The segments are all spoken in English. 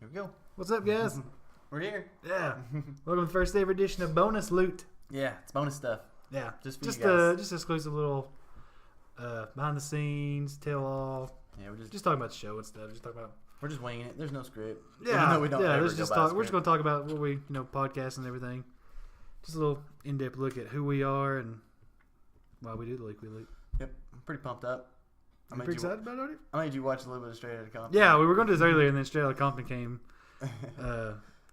Here we go. What's up, guys? We're here. Yeah. Welcome to the first ever edition of Bonus Loot. Yeah, it's bonus stuff. Yeah. Just for you guys. Just exclusive little behind the scenes, tell all. Yeah, we're Just talking about the show and stuff. Just talking about. we're just winging it. There's no script. Yeah. Even though we don't ever Let's go just by talk. a We're just script. going to talk about what we podcast and everything. Just a little in-depth look at who we are and why we do the Leak We Loot. Yep, I'm pretty pumped up. You pretty excited about it? I made you watch a little bit of Straight Outta Compton. Yeah, we were going to do this earlier, and then Straight Outta Compton came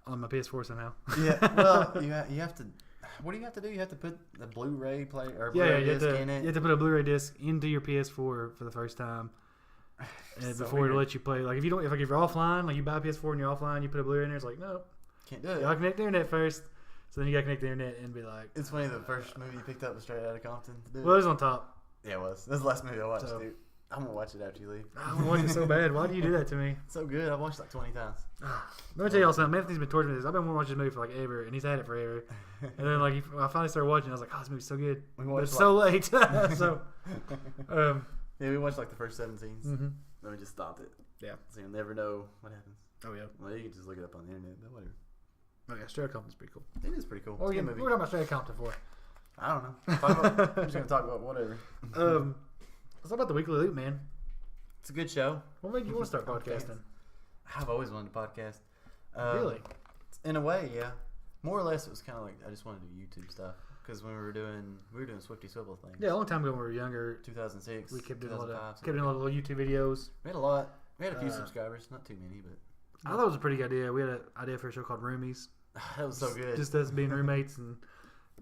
on my PS4 somehow. Yeah, well, you have to. What do you have to do? You have to put the Blu-ray player or Blu-ray you disc in it. have to put a Blu-ray disc into your PS4 for the first time, and So before weird. it let you play. Like if you're offline, like you buy a PS4 and you're offline, you put a Blu-ray in there. It's like no, Can't do you it. gotta connect the internet first. So then you gotta connect the internet and be like, It's funny. The first movie you picked up was Straight Outta Compton to do. well, it was on top. Yeah, it was. That's the last movie I watched, So- dude. I'm gonna watch it after you leave. I want to watch it so bad. Why do you do that to me? It's so good. I've watched it like 20 times. Let me tell y'all something. Anthony's been torturing me this. I've been wanting to watch this movie for like ever, and he's had it forever. And then like I finally started watching. I was like, oh, this movie's so good. We But watched it's so late. So, yeah, we watched like the first 7 scenes. mhm. Then we just stopped it. Yeah. So you'll never know what happens. Oh yeah. Well, you can just look it up on the internet, but whatever. Oh yeah. Straight Outta Compton's pretty cool. It is pretty cool. What are It's a we good movie. talking about Straight Outta Compton for? I don't know. I'm just gonna talk about whatever. Let's talk about the Weekly Loot, man. It's a good show. What made you want to start podcasting? I've always wanted to podcast. Really? In a way, yeah. More or less, it was kind of like I just wanted to do YouTube stuff because when we were doing Swifty Swivel things. Yeah, a long time ago when we were younger, 2006. we kept doing a lot 2005, of little YouTube videos. We had a lot. We had a few Uh, subscribers, not too many, but I thought it was a pretty good idea. We had an idea for a show called Roomies. that was so good. Just us being roommates. And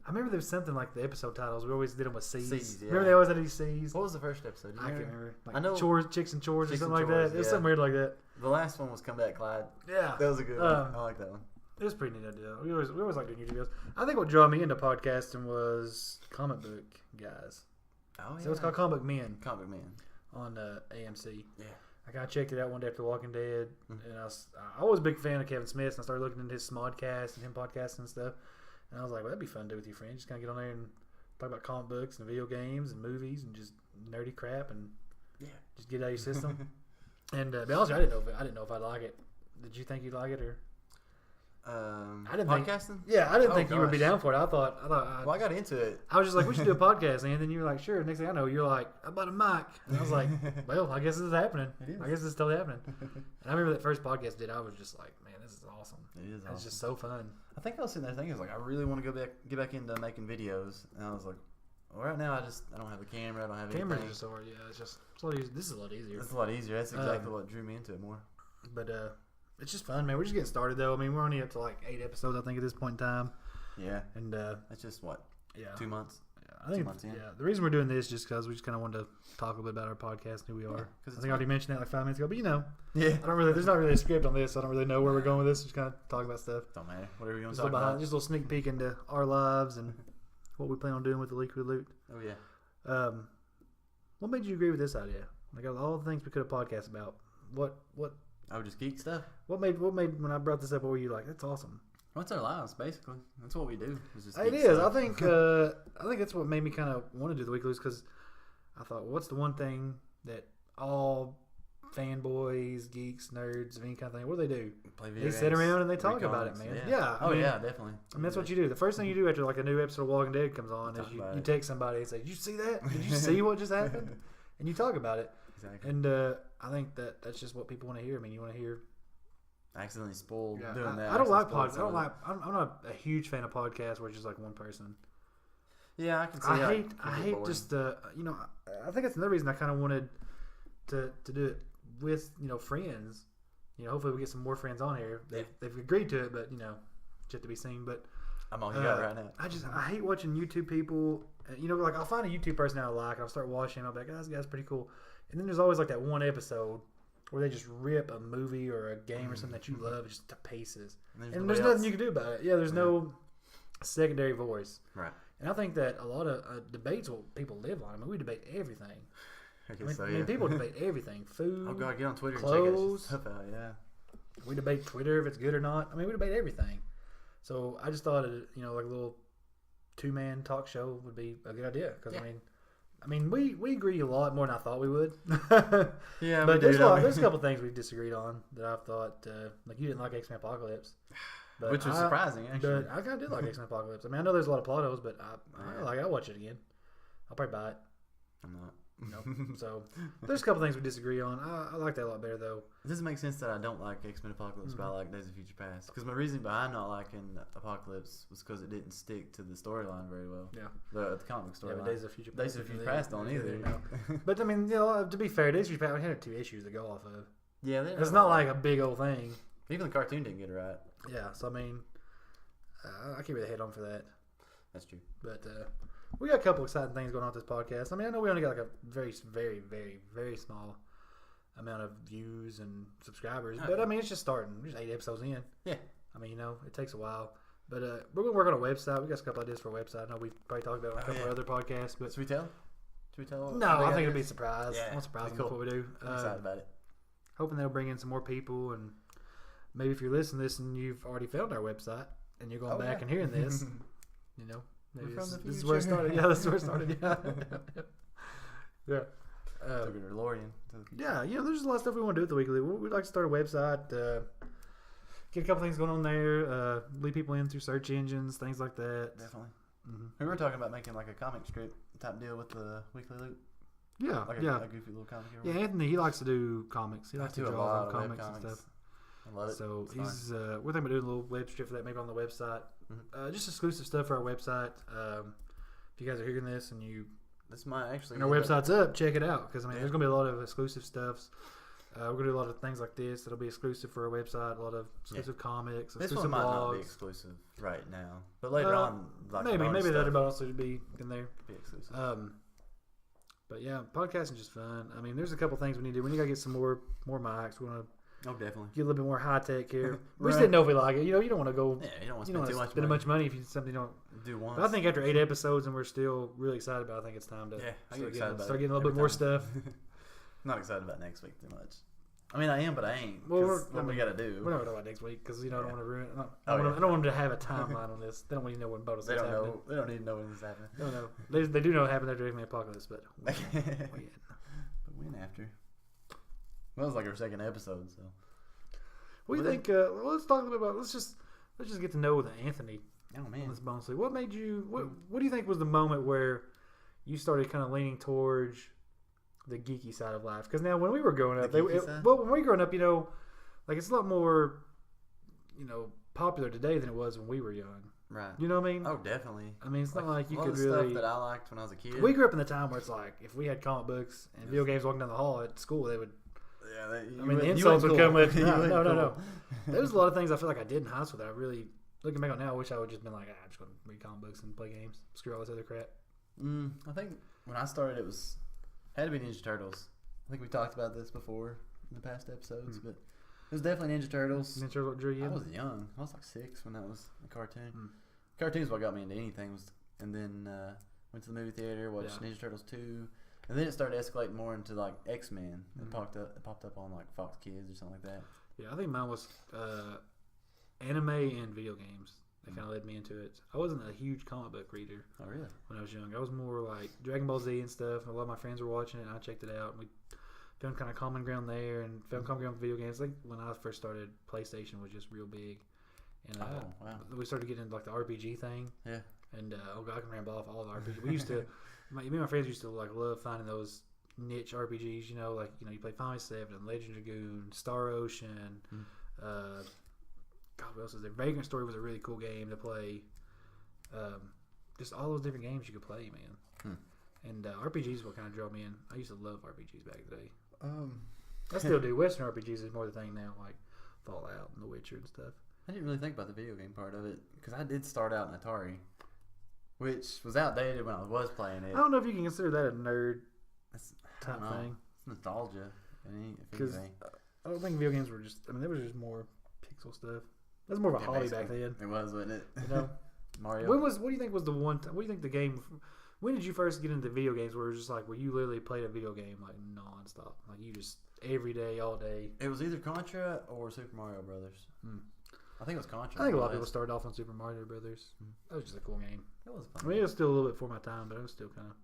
I remember there was something like the episode titles. We always did them with C's. C's, yeah. Remember they always had these C's? What was the first episode? Do you I can't remember? remember. Like I know- Chores, Chicks and Chores or Chicks something and like Chores, that. It was yeah. something weird like that. The last one was Comeback Clyde. Yeah. That was a good one. I like that one. It was a pretty neat idea. We always like doing YouTube videos. I think what drew me into podcasting was comic book guys. Oh, yeah. So it's called Comic Book Men Comic Man. on AMC. Yeah. I kind of checked it out one day after Walking Dead, Mhm. and I was a big fan of Kevin Smith, and I started looking into his Smodcast and him podcasting and stuff. And I was like, well, that'd be fun to do with your friends. Just kind of get on there and talk about comic books and video games and movies and just nerdy crap and Yeah. just get it out of your system. And to be honest, with you, I didn't know if I'd like it. Did you think you'd like it or? I didn't think- podcasting? Yeah, I didn't Oh, think you would be gosh. down for it. I thought Well, I got into it. I was just like, we should do a podcast, and then you were like, sure. Next thing I know, you're like, I bought a mic, and I was like, well, I guess this is happening. It is. I guess this is totally happening. And I remember that first podcast I did. I was just like, man, this is awesome. It is It's just so fun. I think I was sitting there thinking, I was like, I really want to get back into making videos, and I was like, well, right now I don't have a camera, I don't have Cameras anything. are so hard. Yeah, it's just it's a lot easier. This is a lot easier. It's a lot easier. That's exactly what drew me into it more. But it's just fun, man. We're just getting started though. I mean, we're only up to like 8 episodes, I think, at this point in time. Yeah, And that's just what yeah, 2 months. I think 2 months in. yeah. The reason we're doing this is just because we just kind of wanted to talk a little bit about our podcast, and who we are. 'cause I it's think I already mentioned that like 5 minutes ago, but Yeah, I don't really. There's not really a script on this, so I don't really know where we're going with this. Just kind of talk about stuff. don't matter. Whatever you want Just to a talk little about. just a little sneak peek into our lives and what we plan on doing with the Leak We Loot. Oh yeah. What made you agree with this idea? Like of all the things we could have podcast about, what Oh, just geek stuff. made when I brought this up? What were you like? That's awesome. What's our lives, basically? That's what we do. Is just It geek is. stuff. I think that's what made me kind of want to do the Weekly Loot because I thought, well, what's the one thing that all fanboys, geeks, nerds of any kind of thing, what do? Play video They sit games, around and they read talk about it, comics, man. Yeah. Yeah, I Oh mean- yeah, definitely. I mean, that's what you do. The first thing you do after like a new episode of Walking Dead comes on is Talk you about it. text somebody and say, "Did you see that? Did you see what just happened?" And you talk about it. Exactly. And I think that's just what people want to hear. I mean, you want to hear. I accidentally spoiled Yeah, doing that. I don't like Accidentally podcasts. spoiled I'm not a huge fan of podcasts where it's just like one person. Yeah, I can see. I how it hate can get boring. just I think that's another reason I kind of wanted to do it with friends. Hopefully we get some more friends on here. They've agreed to it, but yet to be seen. But I'm all you got right now. I hate watching YouTube people. Like I'll find a YouTube person I like, and I'll start watching. I'll be like, oh, this guy's pretty cool. And then there's always like that one episode where they just rip a movie or a game or something that you love just to pieces. And there's nobody nothing else. you can do about it. Yeah, there's no secondary voice. Right. And I think that a lot of debates will people live on. I mean, we debate everything. I I guess mean, so, I yeah. mean, people debate everything. Food. Oh god, get on Twitter clothes. and check that stuff out. Yeah. We debate Twitter if it's good or not. I mean, we debate everything. So I just thought, like a little 2-man talk show would be a good idea because Yeah. I mean, I mean, we agree a lot more than I thought we would. Yeah, but we do. there's a couple things we disagreed on that I thought, like you didn't like X-Men Apocalypse. But Which was surprising, actually. But I kind of did like X-Men Apocalypse. I mean, I know there's a lot of plot holes, but I'll watch it again. I'll probably buy it. I'm not. Nope. So there's a couple things we disagree on. I like that a lot better though. It doesn't make sense that I don't like X-Men Apocalypse, but I like Days of Future Past. Because my reason behind not liking Apocalypse was because it didn't stick to the storyline very well. Yeah. The comic book Yeah, storyline. but Days of Future Past. Days of Future Past don't either. But I mean, you know, to be fair, Days of Future Past we had 2 issues to go off of. Yeah, It's not like a big old thing. Even the cartoon didn't get it right. Yeah, so I mean, I can't really hate on for that. That's true. But we got a couple exciting things going on with this podcast. I mean, I know we only got like a very, very, very, very small amount of views and subscribers, but I mean, it's just starting. We're just 8 episodes in. Yeah. I mean, you know, it takes a while. But we're going to work on a website. We got a couple ideas for a website. I know we've probably talked about it on a couple of other podcasts. But Should we tell? Should we tell? No, I think it'll be a surprise. Yeah, I won't surprise them cool. before we do. I'm excited about it. Hoping they'll bring in some more people. And maybe if you're listening to this and you've already found our website and you're going back and hearing this, you know, maybe this is where it started. Yeah, this is where it started. Yeah. Yeah. Took a DeLorean. Yeah, you know, there's a lot of stuff we want to do with the weekly. We'd like to start a website, get a couple things going on there, lead people in through search engines, things like that. Definitely. Mm-hmm. We were talking about making like a comic strip type deal with the Weekly Loop. Yeah, Like yeah. a goofy little comic. Yeah, Anthony, he likes to do comics. He likes to do a draw lot on of comics web and stuff. I love it. So It's he's we're thinking about doing a little web strip for that, maybe on the website. Just exclusive stuff for our website. If you guys are hearing this and This might actually. and our website's up, check it out because I mean, there's gonna be a lot of exclusive stuffs. We're gonna do a lot of things like this that'll be exclusive for our website. A lot of exclusive comics, This exclusive one might not be blogs. exclusive right now, but later on, like maybe bonus that stuff about also be in there. be exclusive. But yeah, podcasting's just fun. I mean, there's a couple things we need to do. We need to get some more mics. We want to Oh, definitely. get a little bit more high tech here. We just Right. didn't know if we like it. You know, you don't want to go. Yeah, you don't want You to don't spend want too to much spend money. much money if you something you don't. Do once. But I think after 8 episodes and we're still really excited about it, I think it's time to Yeah, I get start excited getting, about start it getting a little every bit more time. stuff. Not excited about next week too much. I mean, I am, but I ain't. Well, Well, what we gotta do? We're not going to talk about next week because you know I don't want to ruin it. Oh, yeah. I don't want them to have a timeline on this. They don't want you to know when bonus They is don't happening. know. They don't need to know when this is happening. No, no. They do know what happened after X-Men Apocalypse, but But when after? Well, it was like our second episode, so. what do you think? Well, let's talk a little bit about. Let's just get to know Anthony Oh on man. this bonus league. What made you? What do you think was the moment where you started kind of leaning towards the geeky side of life? Because now, when we were growing up, The geeky side? well, when we were growing up, you know, like it's a lot more, you know, popular today than it was when we were young. Right. You know what I mean? Oh, definitely. I mean, it's not like you a lot could of really. stuff that I liked when I was a kid. We grew up in the time where it's like if we had comic books and video games walking down the hall at school, they would. Yeah, I mean, the insults would come with. No. There was a lot of things I feel like I did in high school that I really, looking back on now, I wish I would just been like, I'm just going to read comic books and play games. Screw all this other crap. I think when I started, it had to be Ninja Turtles. I think we talked about this before in the past episodes, but it was definitely Ninja Turtles. Ninja Turtle drew you I in? was young. I was like 6 when that was a cartoon. Cartoons what got me into anything and then went to the movie theater, watched Ninja Turtles 2, and then it started escalating more into like X-Men. It popped up on like Fox Kids or something like that. Yeah, I think mine was anime and video games. That kind of led me into it. I wasn't a huge comic book reader Oh really? when I was young. I was more like Dragon Ball Z and stuff. And a lot of my friends were watching it, and I checked it out. And we found kind of common ground there, and found common ground with video games. Like when I first started, PlayStation was just real big. And wow. we started getting into like the RPG thing. Yeah. And I can ramble off all the RPG. We used to, me and my friends used to like love finding those niche RPGs. You know, like you play Final 7, Legend Dragoon, Star Ocean. God, what else is there? Vagrant Story was a really cool game to play. Just all those different games you could play, man. And RPGs what kind of drew me in. I used to love RPGs back in the day. I still do. Western RPGs is more the thing now, like Fallout and The Witcher and stuff. I didn't really think about the video game part of it because I did start out in Atari, which was outdated when I was playing it. I don't know if you can consider that a nerd I type don't know. thing. It's nostalgia. If Because anything. I don't think video games were just. I mean, they were just more pixel stuff. That was more of a hobby back then. It was, wasn't it? You know, Mario. what do you think was the one? What do you think the game? When did you first get into video games? Where it was just like where you literally played a video game like nonstop, like you just every day, all day. It was either Contra or Super Mario Brothers. I think it was Contra. I think a lot of people started off on Super Mario Brothers. That was just a cool game. It was I fun. mean, it was still a little bit before my time, but it was still kind of.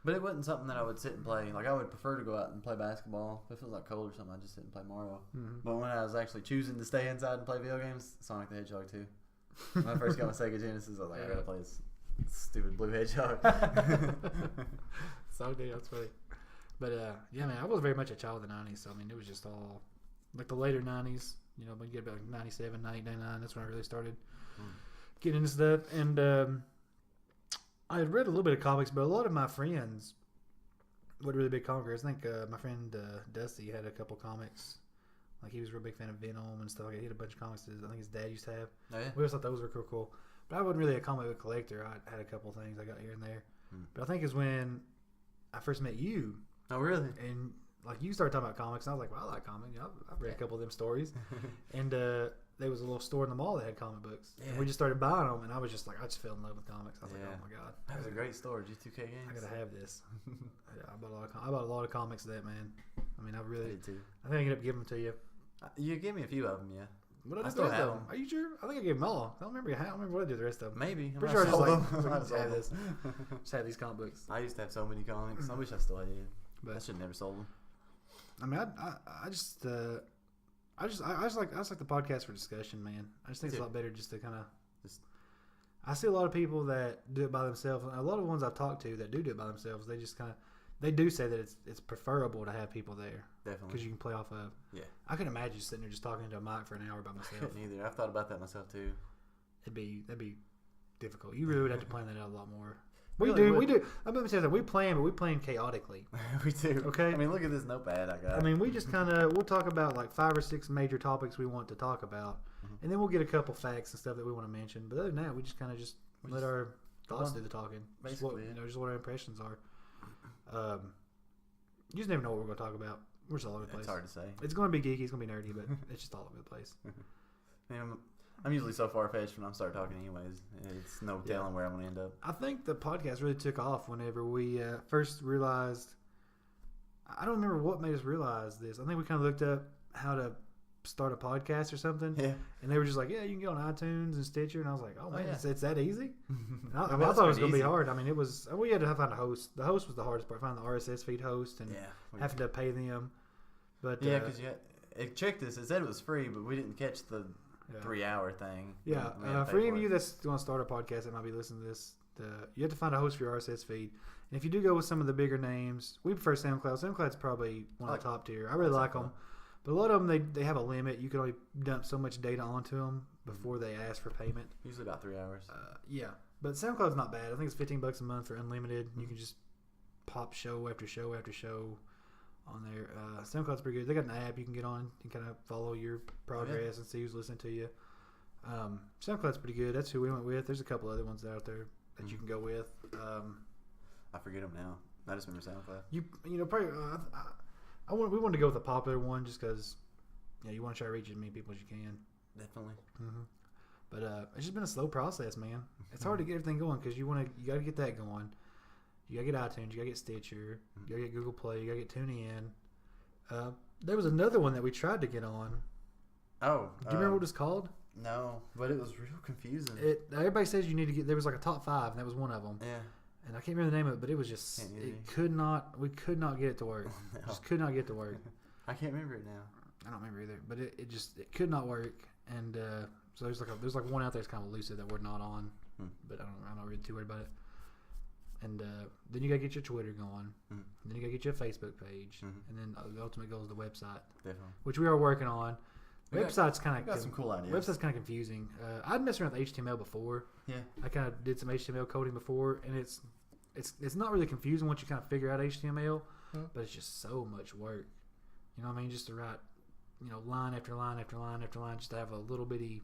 But it wasn't something that I would sit and play. Like, I would prefer to go out and play basketball. If it was like cold or something, I'd just sit and play Mario. Mm-hmm. But when I was actually choosing to stay inside and play video games, Sonic the Hedgehog 2. When I first got my Sega Genesis, I was like, I gotta play this stupid blue hedgehog. So dude, that's funny. But yeah, man, I was very much a child of the '90s. So I mean, it was just all like the later '90s. You know, when you get about 97, 98, 99, that's when I really started getting into stuff. And I had read a little bit of comics, but a lot of my friends were really big comic readers. I think my friend Dusty had a couple comics. Like, he was a real big fan of Venom and stuff like that. He had a bunch of comics that I think his dad used to have. Oh, yeah? We always thought those were cool. But I wasn't really a comic book collector. I had a couple things I got here and there. But I think it's when I first met you. Oh, really? And like, you started talking about comics, and I was like, well, I like comics. You know, I've read a couple of them stories. And there was a little store in the mall that had comic books. Yeah. And we just started buying them, and I was just like, I just fell in love with comics. I was like, oh my god, that was a great store. G2K games. I gotta have this. Yeah, I bought a lot of comics of that, man. I mean, I did too. I think I ended up giving them to you. You gave me a few of them, yeah. What did I do with them? Are you sure? I think I gave them all. I don't remember what I did with the rest of them. Maybe. I'm pretty sure I just have this. Just have these comic books. I used to have so many comics. I wish I still had it. But I should have never sold them. I mean, I just like the podcast for discussion, man. I just think it's a lot better just to kind of I see a lot of people that do it by themselves. A lot of the ones I've talked to that do it by themselves, they just kind of they do say that it's preferable to have people there. Definitely. Because you can play off of. Yeah. I couldn't imagine sitting there just talking into a mic for an hour by myself. I couldn't either. I've thought about that myself too. That'd be difficult. You really would have to plan that out a lot more. We Really do. would. We do. I'm going to say that we plan, but we plan chaotically. We do. Okay. I mean, look at this notepad I got. I mean, we just kind of we'll talk about like 5 or 6 major topics we want to talk about, and then we'll get a couple facts and stuff that we want to mention. But other than that, we just kind of let our thoughts do the talking. Basically, just what our impressions are. You just never know what we're going to talk about. We're just all over the place. It's hard to say. It's going to be geeky. It's going to be nerdy, but it's just all over the place. Man, I'm usually so far fetched when I start talking anyways. It's no telling where I'm going to end up. I think the podcast really took off whenever we first realized. I don't remember what made us realize this. I think we kind of looked up how to start a podcast or something. Yeah. And they were just like, yeah, you can get on iTunes and Stitcher. And I was like, oh, man, it's that easy? I mean, thought it was going to be hard. I mean, it was. We had to find a host. The host was the hardest part, finding the RSS feed host and having to pay them. But yeah, because it tricked us. It said it was free, but we didn't catch the 3-hour thing. Yeah. For any of you that's going to start a podcast that might be listening to this, you have to find a host for your RSS feed. And if you do go with some of the bigger names, we prefer SoundCloud. SoundCloud's probably one of the top tier. I really like them. But a lot of them, they have a limit. You can only dump so much data onto them before they ask for payment. Usually about 3 hours. Yeah. But SoundCloud's not bad. I think it's $15 a month for unlimited. You can just pop show after show after show on there. SoundCloud's pretty good. They got an app you can get on and kind of follow your progress and see who's listening to you. SoundCloud's pretty good. That's who we went with. There's a couple other ones out there that you can go with. I forget them now. I just remember SoundCloud. You know, probably we wanted to go with a popular one just because you want to try to reach as many people as you can. Definitely. Mm-hmm. But it's just been a slow process, man. It's hard to get everything going because you got to get that going. You got to get iTunes. You got to get Stitcher. You got to get Google Play. You got to get TuneIn. There was another one that we tried to get on. Oh. Do you remember what it was called? No, but it was real confusing. Everybody says you need to get. There was like a top 5, and that was one of them. Yeah. And I can't remember the name of it, but it was just we could not get it to work. No. Just could not get it to work. I can't remember it now. I don't remember either, but it could not work. And so there's like one out there that's kind of elusive that we're not on, but I'm not really too worried about it. And then you gotta get your Twitter going. And then you gotta get your Facebook page, and then the ultimate goal is the website, definitely, which we are working on. Website's kind of got some cool ideas. Website's kind of confusing. I'd messed around with HTML before. Yeah, I kind of did some HTML coding before, and it's not really confusing once you kind of figure out HTML, but it's just so much work. You know what I mean? Just to write, line after line after line after line, just to have a little bitty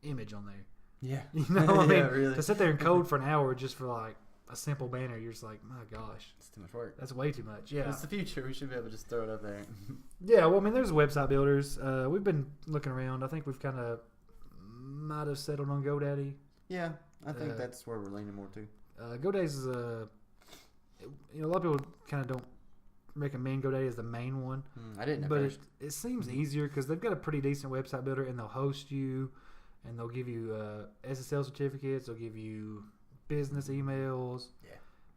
image on there. Yeah, you know what I mean? Really. To sit there and code for an hour just for like a simple banner, you're just like, my gosh, it's too much work. That's way too much. Yeah, it's the future. We should be able to just throw it up there. Yeah, well, I mean, there's website builders. We've been looking around. I think we've kind of might have settled on GoDaddy. Yeah, I think that's where we're leaning more to. GoDaddy's a lot of people kind of don't recommend GoDaddy as the main one. I didn't, but it seems easier because they've got a pretty decent website builder, and they'll host you, and they'll give you SSL certificates. They'll give you business emails. Yeah.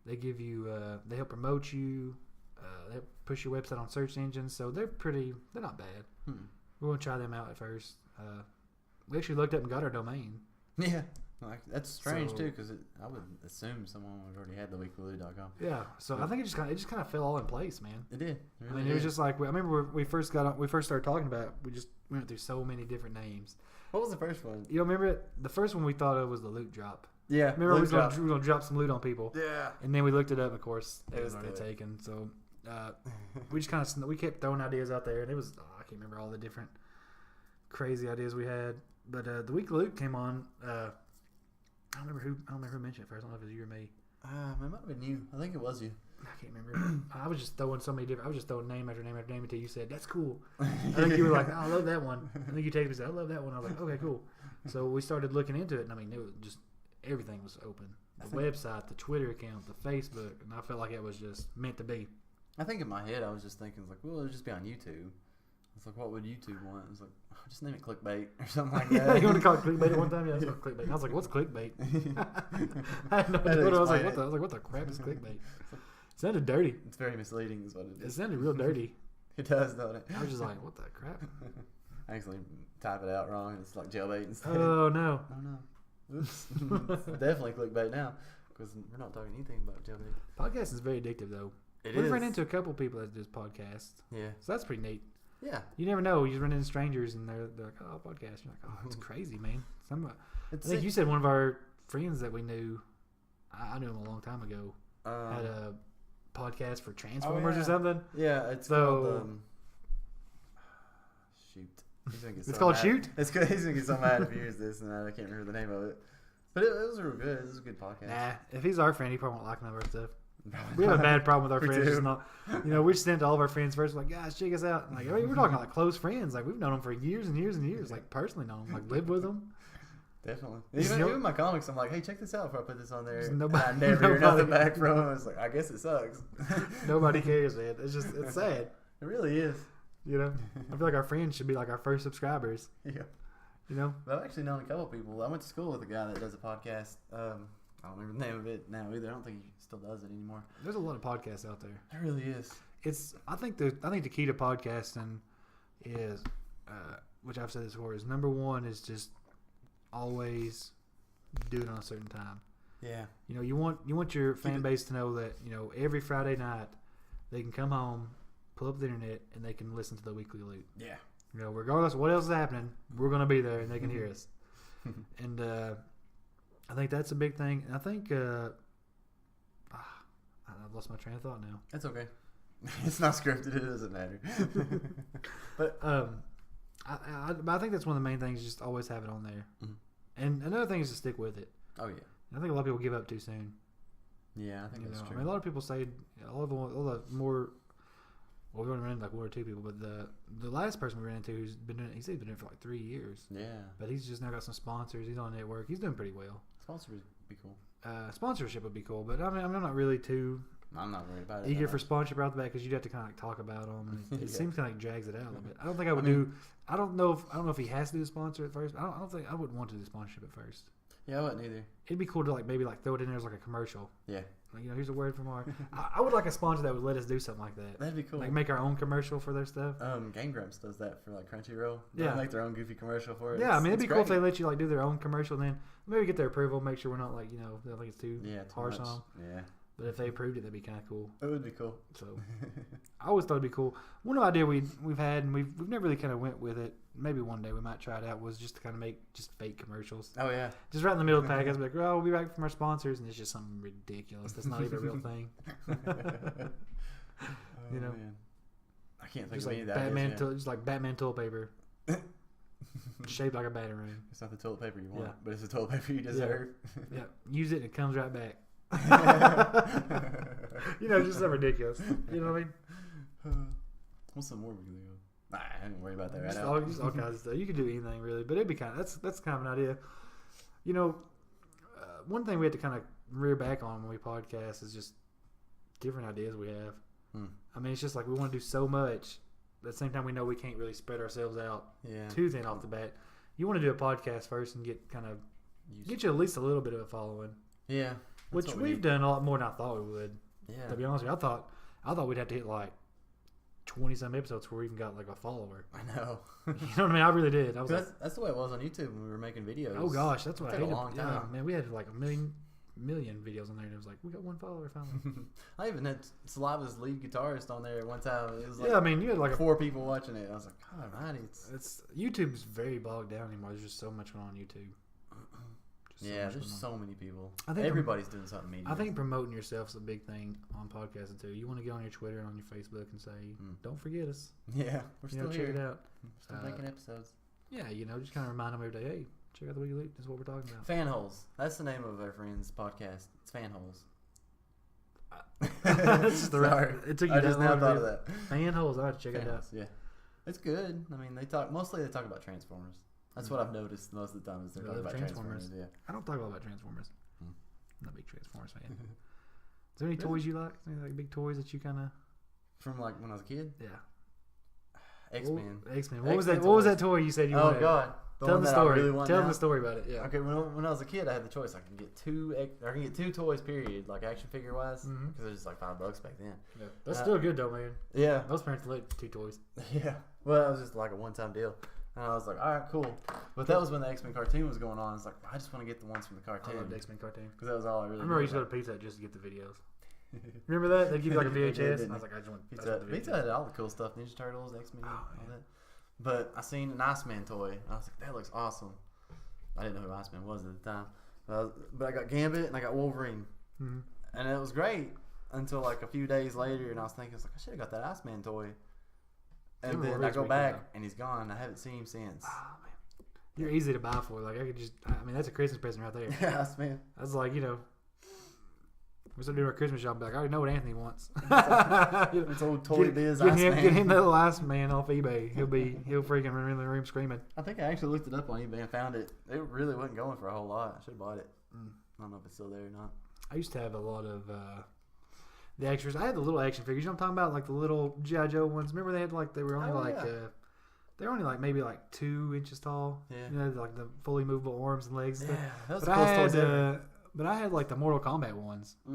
They give you, they help promote you. They help push your website on search engines. So they're not bad. We want to try them out at first. We actually looked up and got our domain. Yeah. Like, that's strange too, because I would assume someone would already had theweeklyloot.com. Yeah, so I think it just kind of fell all in place, man. It did. It was just like I remember we first started talking about it, we just went through so many different names. What was the first one? You remember it? The first one we thought of was the loot drop. Yeah, remember we were going to drop some loot on people. Yeah, and then we looked it up. And of course, it was already taken. So we just we kept throwing ideas out there, and it was I can't remember all the different crazy ideas we had. But the weekly loot came on. I don't remember who mentioned it first. I don't know if it was you or me. It might have been you. I think it was you. I can't remember. I was just throwing so many different. I was just throwing name after name after name until you said that's cool. I think you were like, oh, I love that one. I think you texted me and said I love that one. I was like, okay, cool. So we started looking into it, and I mean, it was just everything was open. The website, the Twitter account, the Facebook, and I felt like it was just meant to be. I think in my head I was just thinking, like, well, it'll just be on YouTube. It's like, what would YouTube want? It's like, oh, just name it clickbait or something like that. Yeah, you want to call it clickbait at one time? Yeah, that's what clickbait. I was like, what's clickbait? I had no idea. I was like, what the crap is clickbait? It sounded dirty. It's very misleading, is what it is. It sounded real dirty. It does, don't it? I was just like, what the crap? I actually type it out wrong. It's like jailbait instead. Oh no! Oh no! Oops! It's definitely clickbait now because we're not talking anything about jailbait. Podcasting is very addictive, though. We've run into a couple people that do podcasts. Yeah. So that's pretty neat. Yeah. You never know. You just run into strangers and they're like, oh, podcast. You're like, oh, it's crazy, man. I think you said one of our friends that we knew, I knew him a long time ago, had a podcast for Transformers or something. Yeah, it's called Shoot. It's called Shoot? He's going to get so mad if he hears this, and I can't remember the name of it. But it was real good. It was a good podcast. Nah, if he's our friend, he probably won't like none of our stuff. We have a bad problem with our friends. Just not, we send to all of our friends first. Like, guys, check us out. Like, we're talking like close friends. Like, we've known them for years and years and years. Like, personally known them. Like, lived with them. Definitely. Even my comics, I'm like, hey, check this out before I put this on there. I never hear nothing back from them. It's like, I guess it sucks. Nobody cares, man. It's sad. It really is. I feel like our friends should be like our first subscribers. Yeah. But I've actually known a couple people. I went to school with a guy that does a podcast. I don't remember the name of it now either. I don't think he still does it anymore. There's a lot of podcasts out there. There really is. I think the key to podcasting is, which I've said this before, is number one is just always do it on a certain time. Yeah. You want your fan base to know that every Friday night they can come home, pull up the internet, and they can listen to the Weekly Loot. Yeah. Regardless of what else is happening, we're gonna be there and they can hear us. And I think that's a big thing. And I think I've lost my train of thought now. That's okay. It's not scripted. It doesn't matter. But I think that's one of the main things. Just always have it on there. Mm-hmm. And another thing is to stick with it. Oh yeah. I think a lot of people give up too soon. Yeah, I think that's true. A lot of people say all the more. Well, we only ran into like one or two people, but the last person we ran into who's been doing it, he said he's been doing it for like 3 years. Yeah. But he's just now got some sponsors. He's on network. He's doing pretty well. Sponsorship would be cool. Sponsorship would be cool, but I'm not really too. I'm not worried about it. Eager for sponsorship out the back because you'd have to kind of like talk about them, and it seems kind of like drags it out a little bit. I don't think I would do. I don't know if he has to do a sponsor at first. I don't think I would want to do sponsorship at first. Yeah, I wouldn't either. It'd be cool to maybe throw it in there as like a commercial. Yeah. Like, here's a word from our. I would like a sponsor that would let us do something like that. That'd be cool. Like make our own commercial for their stuff. Game Grumps does that for like Crunchyroll. They make their own goofy commercial for it. Yeah, it'd be cool if they let you do their own commercial. And then maybe get their approval. Make sure we're not they don't think it's too harsh on them. Yeah. But if they approved it, that'd be kind of cool. It would be cool. So I always thought it'd be cool. One idea we've had, and we've never really kind of went with it. Maybe one day we might try it out. Was just to kind of make just fake commercials. Oh yeah. Just right in the middle of the podcast, like, we'll be back from our sponsors, and it's just something ridiculous. That's not even a real thing. Man. I can't think just of like any of that. just like Batman toilet paper, shaped like a batarang. It's not the toilet paper you want, Yeah. but it's the toilet paper you deserve. Yeah. Use it, and it comes right back. Just so ridiculous. You know what I mean? What's some more we can do? I didn't worry about that right now. now. Just all kinds of stuff. You could do anything really, but it'd be that's kind of an idea. One thing we had to kind of rear back on when we podcast is just different ideas we have. I mean, it's just like we want to do so much. At the same time, we know we can't really spread ourselves out too thin off the bat. You want to do a podcast first and get you at least a little bit of a following. Yeah. Which we've done a lot more than I thought we would. Yeah. To be honest with you, I thought we'd have to hit like 20-some episodes before we even got like a follower. I know. You know what I mean? I really did. I was like, that's the way it was on YouTube when we were making videos. oh gosh, that's what I It took hated. a long time. Yeah, man, we had like a million videos on there, and it was like, we got one follower finally. I even had Saliva's lead guitarist on there one time. It was like Yeah, I mean, you had like 4 people watching it. I was like, God almighty. it's YouTube's very bogged down anymore. There's just so much going on YouTube. Yeah, there's so many people. I think everybody's doing something media. I think promoting yourself is a big thing on podcasting too. You want to get on your Twitter and on your Facebook and say, "Don't forget us." Yeah, we're still here. Check it out. Still making episodes. Yeah, just kind of remind them every day. Hey, check out the Weekly Loop. This is what we're talking about. Fan Holes. That's the name of our friend's podcast. It's Fan Holes. That's just the right. It took you I just now thought of that. Fan Holes. I have to check it out. Yeah, it's good. I mean, they talk about Transformers. That's what I've noticed most of the time is they're talking about Transformers. Yeah. I don't talk a lot about Transformers. I'm not a big Transformers fan. Is there any toys you like? Any like big toys that you kind of from like when I was a kid? Yeah. X-Men. X-Men. What was that toy you said you wanted? Oh God. Tell them the story. Tell them the story about it. Yeah. Okay. When I was a kid, I had the choice. I can get two toys. Period. Like action figure wise, because it was just like $5 back then. Yeah. That's still good though, man. Yeah. Most parents let 2 toys. Yeah. Well, it was just like a one-time deal. And I was like, all right, cool. But that was when the X-Men cartoon was going on. It's like, I just want to get the ones from the cartoon. I love the X-Men cartoon. Because that was all I really remember I used to go to Pizza Hut just to get the videos. Remember that? They'd give you like a VHS. And I was like, I just want Pizza had all the cool stuff. Ninja Turtles, X-Men, all that. But I seen an Iceman toy. And I was like, that looks awesome. I didn't know who Iceman was at the time. But I got Gambit and I got Wolverine. Mm-hmm. And it was great until like a few days later. And I was thinking, I should have got that Iceman toy. And then I go back and he's gone. I haven't seen him since. Oh, man. You're easy to buy for. Like, that's a Christmas present right there. Yes, man. That's like, we start doing our Christmas shopping. Like, I already know what Anthony wants. It's old Toy Biz Iceman. Get him that little Iceman off eBay. He'll freaking run in the room screaming. I think I actually looked it up on eBay and found it. It really wasn't going for a whole lot. I should have bought it. I don't know if it's still there or not. I used to have a lot of the extras. I had the little action figures. You know what I'm talking about? Like the little G.I. Joe ones. Remember they were only they were only like maybe like 2 inches tall. Yeah. Like the fully movable arms and legs. Yeah, that was the coolest toys ever. But I had like the Mortal Kombat ones. I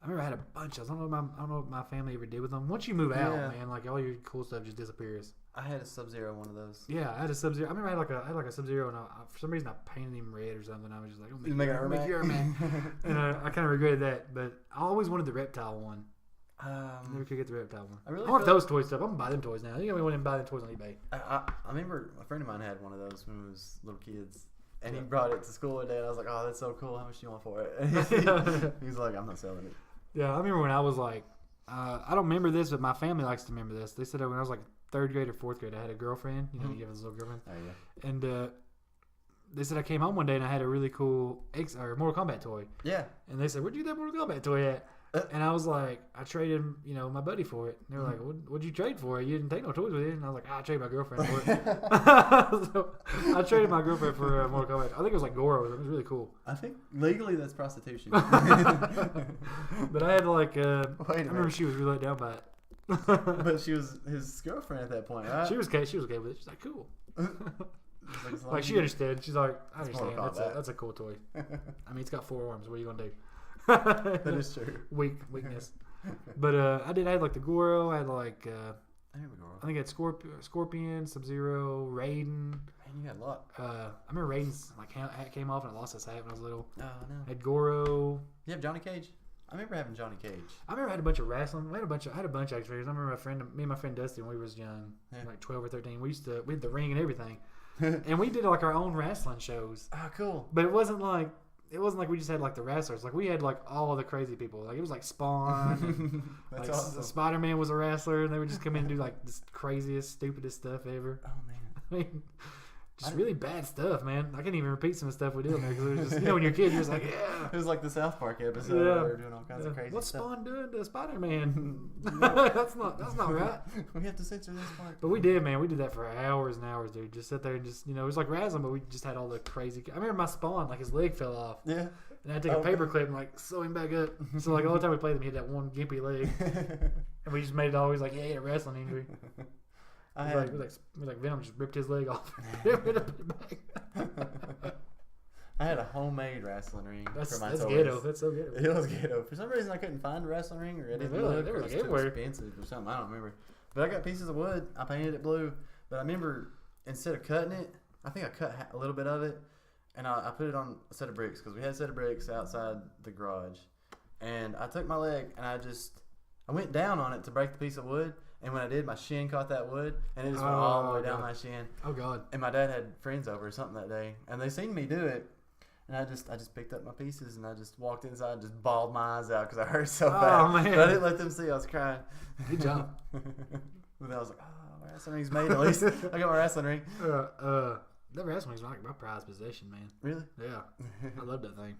remember I had a bunch of those. I don't know what my family ever did with them. Once you move out, man, like all your cool stuff just disappears. I had a Sub-Zero one of those. Yeah, I had a Sub-Zero. I remember I had like a Sub-Zero, and for some reason I painted him red or something. I was just like, oh, make you Iron Man. And I kind of regretted that, but I always wanted the reptile one. Never could get the reptile one. I want those toy stuff. I'm gonna buy them toys now. I think I went and buy them toys on eBay. I remember a friend of mine had one of those when we was little kids. And he brought it to school one day, and I was like, "Oh, that's so cool! How much do you want for it?" And he was like, "I'm not selling it." Yeah, I remember when I was like, I don't remember this, but my family likes to remember this. They said when I was like 3rd grade or 4th grade, I had a girlfriend. You know, you have this little girlfriend. Oh yeah. And they said I came home one day and I had a really cool Mortal Kombat toy. Yeah. And they said, "Where'd you get that Mortal Kombat toy at?" And I was like, I traded, my buddy for it. And they were like, "What'd you trade for it? You didn't take no toys with it." And I was like, I traded my girlfriend for it. So I traded my girlfriend for Mortal Kombat. I think it was like Goro. It was really cool. I think legally that's prostitution. But I had like, I remember she was really let down by it. But she was his girlfriend at that point, right? She was okay with it. She's like, cool. Like she understood. She's like, I understand. That's a cool toy. I mean, it's got 4 arms. What are you gonna do? That is true. Weakness. But I had like the Goro. I had like I remember Goro. I think I had Scorpion, Sub-Zero, Raiden. Man, you had a lot. I remember Raiden's like hat came off and I lost his hat when I was little. Oh no. I had Goro. You have Johnny Cage? I remember having Johnny Cage. I remember I had a bunch of wrestling. I had a bunch of action figures. I remember me and my friend Dusty when we was young, like 12 or 13. We had the ring and everything, and we did like our own wrestling shows. Oh, cool! But it wasn't like we just had like the wrestlers. Like we had like all of the crazy people. Like it was like Spawn. And, That's like awesome. Spider-Man was a wrestler, and they would just come in and do like this craziest, stupidest stuff ever. Oh man! I mean, just really bad stuff, man. I can't even repeat some of the stuff we did on there because it was just, when you're a kid, you're just like, yeah. It was like the South Park episode where we were doing all kinds of crazy What's stuff. Spawn doing to Spider-Man? That's not right. We have to censor this part. But we did, man. We did that for hours and hours, dude. Just sit there and just, it was like Razum, but we just had all the crazy. I remember my Spawn, like his leg fell off. Yeah. And I had to take a paper clip and like sew him back up. So like all the time we played him, he had that one gimpy leg. And we just made it always like, yeah, he had a wrestling injury. It was like Venom just ripped his leg off. I I had a homemade wrestling ring for my That's toys. ghetto. That's so ghetto. It was ghetto. For some reason, I couldn't find a wrestling ring, or it didn't look. They were It was like too everywhere. expensive or something. I don't remember. But I got pieces of wood. I painted it blue. But I remember instead of cutting it, I think I cut a little bit of it, and I put it on a set of bricks because we had a set of bricks outside the garage. And I took my leg and I went down on it to break the piece of wood. And when I did, my shin caught that wood, and it just went all the way down my shin. Oh God! And my dad had friends over or something that day, and they seen me do it. And I just picked up my pieces and I just walked inside and just bawled my eyes out because I hurt so bad. Oh man! But I didn't let them see I was crying. Good job. But I was like, oh, my wrestling ring's made at least. I got my wrestling ring. That wrestling ring's like my prized possession, man. Really? Yeah, I love that thing.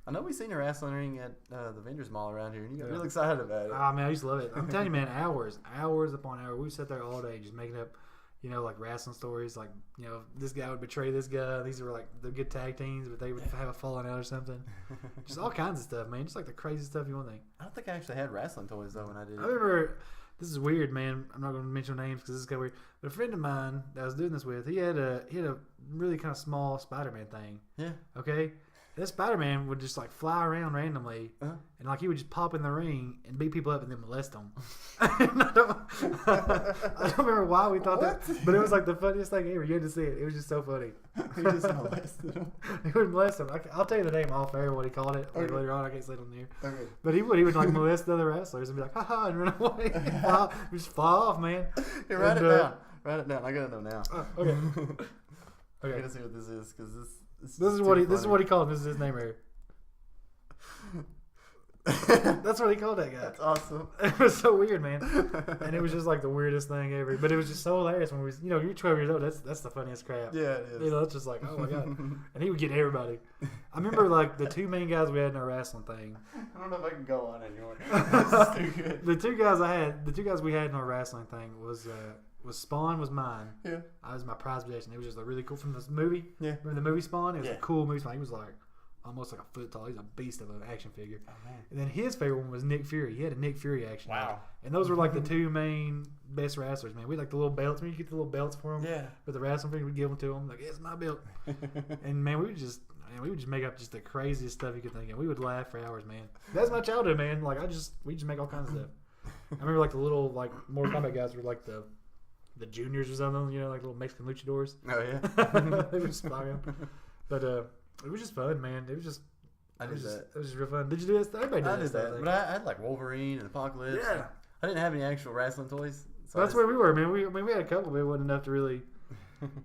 I know we seen a wrestling ring at the vendors mall around here, and you got real excited about it. Oh man, I used to love it. I'm telling you, man, hours upon hours. We would sit there all day just making up, like wrestling stories. Like, this guy would betray this guy. These were like the good tag teams, but they would have a falling out or something. Just all kinds of stuff, man. Just like the crazy stuff you want to think. I don't think I actually had wrestling toys though when I did it. I remember. This is weird, man. I'm not going to mention names because this is kind of weird. But a friend of mine that I was doing this with, he had a really kind of small Spider-Man thing. Yeah. Okay. That Spider-Man would just like fly around randomly, and like he would just pop in the ring and beat people up and then molest them. I don't remember why we thought that, but it was like the funniest thing ever. You had to see it. It was just so funny. He just molested them. He would molest them. I'll tell you the name off air what he called it later on. I can't say it on the air. Okay. But he would like molest the other wrestlers and be like, haha, and run away. Just fly off, man. Hey, write it down. Write it down. I gotta know now. Okay. I gotta see what this is because this is what he called him. This is his name right here. That's what he called that guy. That's awesome. It was so weird, man. And it was just like the weirdest thing ever. But it was just so hilarious when we was, you're 12 years old. That's the funniest crap. Yeah, it is. It's just like, oh my God. And he would get everybody. I remember like the two main guys we had in our wrestling thing. I don't know if I can go on anymore. This is too good. The two guys we had in our wrestling thing was Spawn was mine. Yeah. I was my prize possession. It was just like really cool from this movie. Yeah. Remember the movie Spawn? It was a cool movie Spawn. He was like almost like a foot tall. He's a beast of an action figure. Oh, man. And then his favorite one was Nick Fury. He had a Nick Fury action. Wow. And those were like the two main best wrestlers, man. We had like the little belts. You get the little belts for them. Yeah. With the wrestling figure, we'd give them to them. Like, it's my belt. And man, we would just make up just the craziest stuff you could think of. We would laugh for hours, man. That's my childhood, man. Like we just make all kinds of stuff. I remember like the little like Mortal Kombat guys were like the juniors or something, like little Mexican luchadors. Oh yeah. They would just fly around. But it was just fun, man. It was just It was just real fun. Did you do this? Everybody did I did that. But I had like Wolverine and Apocalypse. Yeah. I didn't have any actual wrestling toys. So that's where we were, man. We had a couple, but it wasn't enough to really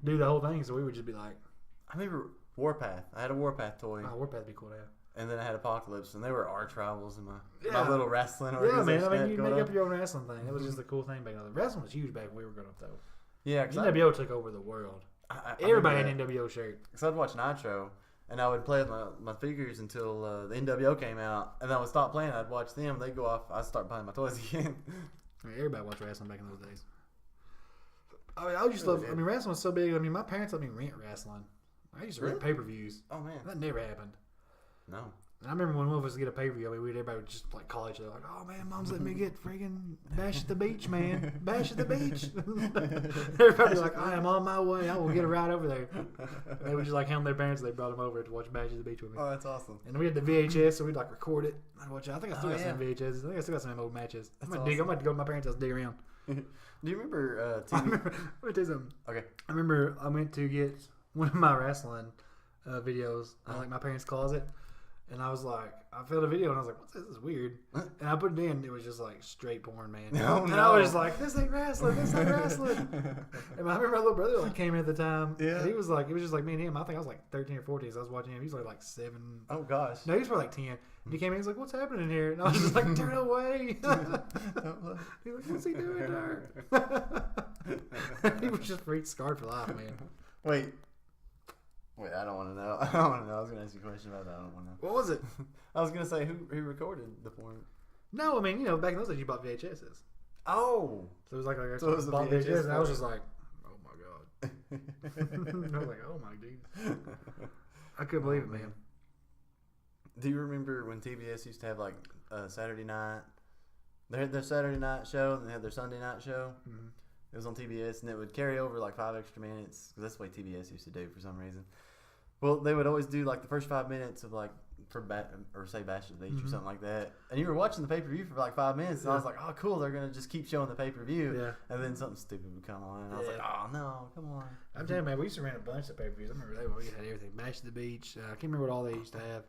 do the whole thing. So we would just be like, I remember Warpath. I had a Warpath toy. oh, Warpath would be cool to have. And then I had Apocalypse, and they were arch rivals in my little wrestling Yeah, organization. man. I mean, you growing make up. up your own wrestling thing. That was just the cool thing back then. Wrestling was huge back when we were growing up, though. Yeah, because NWO took over the world. Everybody had an NWO shirt. Because I'd watch Nitro, and I would play with my figures until the NWO came out, and then I would stop playing. I'd watch them. They'd go off. I'd start buying my toys again. I mean, everybody watched wrestling back in those days. I mean, I just love. I mean, wrestling was so big. I mean, my parents let me rent wrestling. I used to rent pay-per-views. Oh man, that never happened. No. And I remember when one of us would get a pay-per-view, I mean, everybody would just like call each other like, "Oh man, Mom's letting me get friggin' Bash at the Beach, man, Bash at the Beach." Everybody like, "I am on my way. I will get a ride over there." And they would just like hound their parents. They brought them over to watch Bash at the Beach with me. Oh, that's awesome. And we had the VHS, so we'd like record it. I'd watch it. I think I still got some VHS. I think I still got some old matches. I'm gonna dig. I'm gonna go to my parents' house, dig around. Do you remember I TV? remember, let me tell you something. Okay. I remember I went to get one of my wrestling videos in like my parents' closet, and I was like, I found a video and I was like, "What's this? This is weird." And I put it in. It was just like straight porn, man. No, and I was like, "This ain't wrestling. This ain't wrestling." And I remember my little brother like came in at the time. Yeah. And he was like, it was just like me and him. I think I was like 13 or 14. So I was watching him. He was like 7. Oh gosh. No, he was probably like 10. And he came in. He's like, "What's happening here?" And I was just like, "Turn away." He's like, "What's he doing there?" He was just freaked, scarred for life, man. Wait, I don't want to know. I don't want to know. I was going to ask you a question about that. I don't want to know. What was it? I was going to say who recorded the porn. No, I mean, back in those days, you bought VHSs. Oh. So it was like I So it was a bought VHS VHS, and I was just like, oh my God. I was like, oh my dude. I couldn't believe it, man. Do you remember when TBS used to have like Saturday night? They had their Saturday night show and they had their Sunday night show. Mm-hmm. It was on TBS and it would carry over like 5 extra minutes because that's the way TBS used to do for some reason. Well, they would always do like the first 5 minutes of like or say Bash of the Beach or something like that. And you were watching the pay-per-view for like 5 minutes, and I was like, oh, cool, they're going to just keep showing the pay-per-view. Yeah. And then something stupid would come on, and I was like, oh, no, come on. I'm telling you, man, we used to rent a bunch of pay-per-views. I remember we had everything. Bash of the Beach. I can't remember what all they used to have.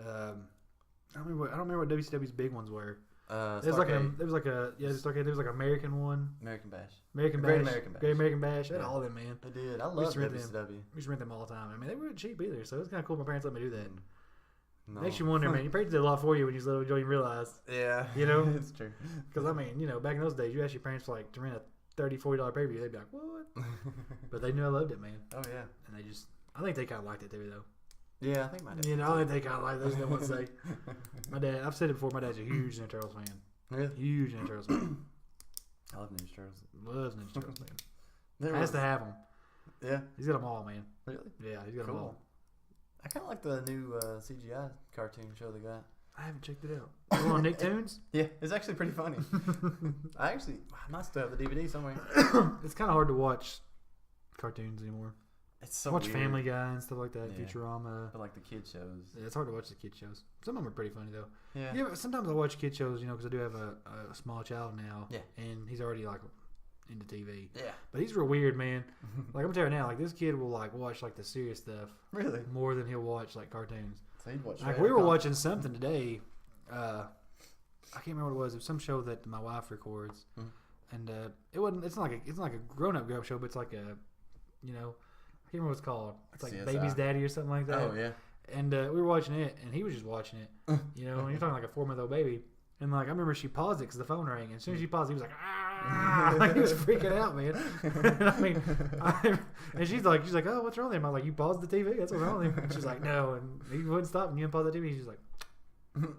I don't remember what WCW's big ones were. There was like American one. American Bash. Great American Bash. They had all of them, man. They did. I love WCW. We used to rent them all the time. I mean, they weren't cheap either, so it was kind of cool. My parents let me do that. No. Makes you wonder, man. Your parents did a lot for you when you was little. You don't even realize. Yeah. You know? It's true. Because, I mean, back in those days, you asked your parents for, to rent a $30, $40 pay-per-view. They'd be like, what? But they knew I loved it, man. Oh, yeah. And I think they kind of liked it, too, though. Yeah, I think my dad. I think they kind of liked it. They just didn't want to say. My dad, I've said it before, my dad's a huge Ninja Turtles fan. Really? Huge Ninja Turtles fan. I love Ninja Turtles. Loves Ninja Turtles, man. Has to have them. Yeah. He's got them all, man. Really? Yeah, he's got them all. I kind of like the new CGI cartoon show they got. I haven't checked it out. You on Nicktoons? Yeah, it's actually pretty funny. I might still have the DVD somewhere. It's kind of hard to watch cartoons anymore. It's so watch weird. Family Guy and stuff like that, Yeah. Futurama. But like the kid shows. Yeah, it's hard to watch the kid shows. Some of them are pretty funny though. Yeah. Yeah, but sometimes I watch kid shows, because I do have a small child now. Yeah. And he's already into TV. Yeah. But he's real weird, man. I'm telling you now, this kid will watch the serious stuff. Really? More than he'll watch cartoons. So he'd watch. We were watching something today. I can't remember what it was. It was some show that my wife records, and It's not like a grown up show, but it's like a, I can't remember what it's called. It's like CSI. Baby's Daddy or something like that. Oh yeah. And we were watching it, and he was just watching it. And you're talking like a 4-month-old baby. And I remember she paused it because the phone rang. And as soon as she paused, he was like, ah! He was freaking out, man. And she's like, oh, what's wrong with him? I'm like, you paused the TV? That's what's wrong with him. And she's like, no. And he wouldn't stop. And you unpaused the TV. She's like,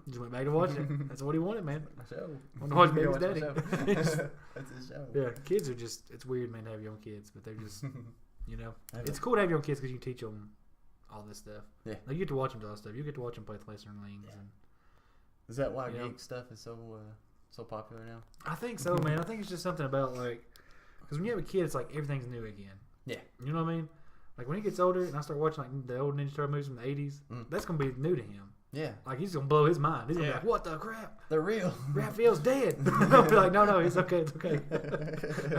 just went back to watching it. That's what he wanted, man. A show. Want to watch Baby's Daddy. That's his show. Yeah, kids are just, it's weird, man, to have young kids. But they're just, it's cool to have young kids because you can teach them all this stuff. Yeah. You get to watch them do all this stuff. You get to watch them play Lesser Lanes. Yeah. And Is that why geek stuff is so popular now? I think so, man. I think it's just something about because when you have a kid, it's like everything's new again. Yeah. You know what I mean? Like when he gets older and I start watching the old Ninja Turtle movies from the 80s, that's gonna be new to him. Yeah. Like he's gonna blow his mind. He's gonna be like, "What the crap? They're real. Raphael's dead." I'll be like, "No, it's okay, it's okay."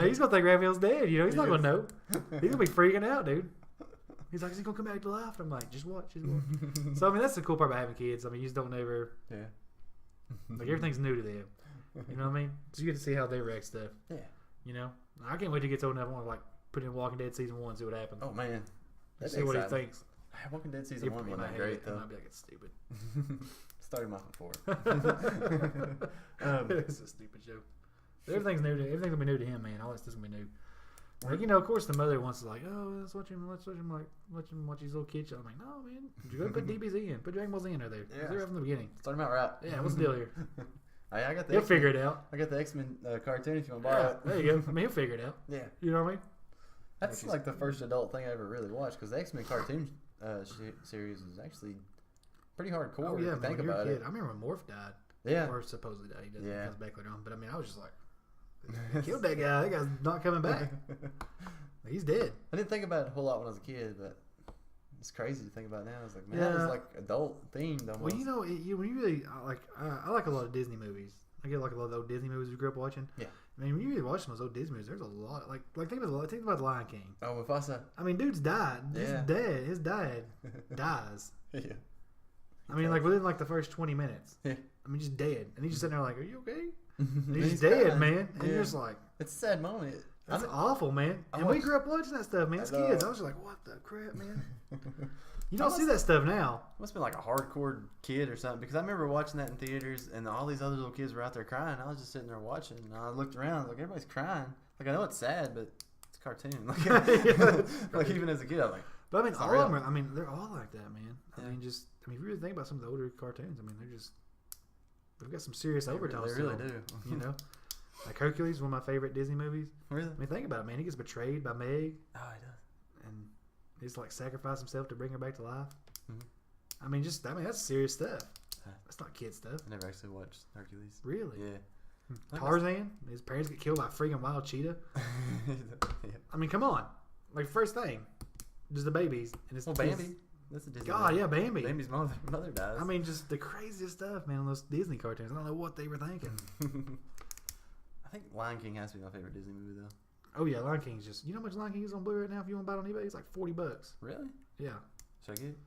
He's gonna think Raphael's dead. He's not gonna know. He's gonna be freaking out, dude. He's like, "Is he gonna come back to life?" And I'm like, "Just watch, just watch." So I mean, that's the cool part about having kids. I mean, you just don't ever. Yeah. Everything's new to them. You know what I mean? So you get to see how they react stuff. Yeah. I can't wait to get old enough. I want to put in Walking Dead season 1, see what happens. Oh man. See what he thinks. Walking Dead season 1 wasn't great though. I might be like, it's stupid. Started him off at 4. It's a stupid show. Everything's new. Everything's gonna be new to him, man. All this stuff's gonna be new. Of course, the mother wants to let's watch him watch these little kids shows. I'm like, no, man. You go put DBZ in, put Dragon Ball Z in there. Yeah. They're from the beginning. Start him out right. Yeah, what's the deal here? I got the. He'll figure it out. I got the X-Men cartoon if you want to borrow it. There you go. I mean, he'll figure it out. Yeah. You know what I mean? That's the first adult thing I ever really watched because the X-Men cartoon series is actually pretty hardcore. Oh yeah, if you think about it. I remember when Morph died. Yeah. Or supposedly died. He doesn't. He comes back later on. But I mean, I was just like, killed that guy. That guy's not coming back. He's dead. I didn't think about it a whole lot when I was a kid, but it's crazy to think about now. It's like, man, that was like adult themed almost. Well, when you really I like a lot of Disney movies. I get like a lot of the old Disney movies we grew up watching. Yeah. I mean, when you really watch those old Disney movies, there's a lot. Like think about the Lion King. Oh, Mufasa. I mean, dude's died. Yeah. His dad dies. Yeah. I mean, within the first 20 minutes. Yeah. I mean, just dead, and he's just sitting there like, "Are you okay?" And he's dead, man. And you're just like, it's a sad moment. That's awful, man. And we grew up watching that stuff, man. As kids, I was just like, "What the crap, man?" You don't see that stuff now. Must have been like a hardcore kid or something because I remember watching that in theaters and all these other little kids were out there crying. I was just sitting there watching and I looked around like everybody's crying. Like I know it's sad, but it's a cartoon. Like even as a kid, I was like. But I mean, all of them. I mean, they're all like that, man. Yeah. I mean, if you really think about some of the older cartoons, I mean, they've got some serious overtones. They really do. You know, like Hercules, one of my favorite Disney movies. Really? I mean, think about it, man. He gets betrayed by Meg. Oh, he does. And he's sacrificed himself to bring her back to life. Mm-hmm. I mean, that's serious stuff. That's not kid stuff. I never actually watched Hercules. Really? Yeah. Tarzan, his parents get killed by a freaking wild cheetah. Yeah. I mean, come on. First thing, just the babies and his Bambi. That's a Disney. God, movie. yeah, Bambi. Bambi's mother dies. I mean, just the craziest stuff, man, on those Disney cartoons. I don't know what they were thinking. I think Lion King has to be my favorite Disney movie though. Oh yeah, Lion King's just. You know how much Lion King is on Blu-ray right now? If you want to buy it on eBay, it's like $40. Really? Yeah, Should I get it?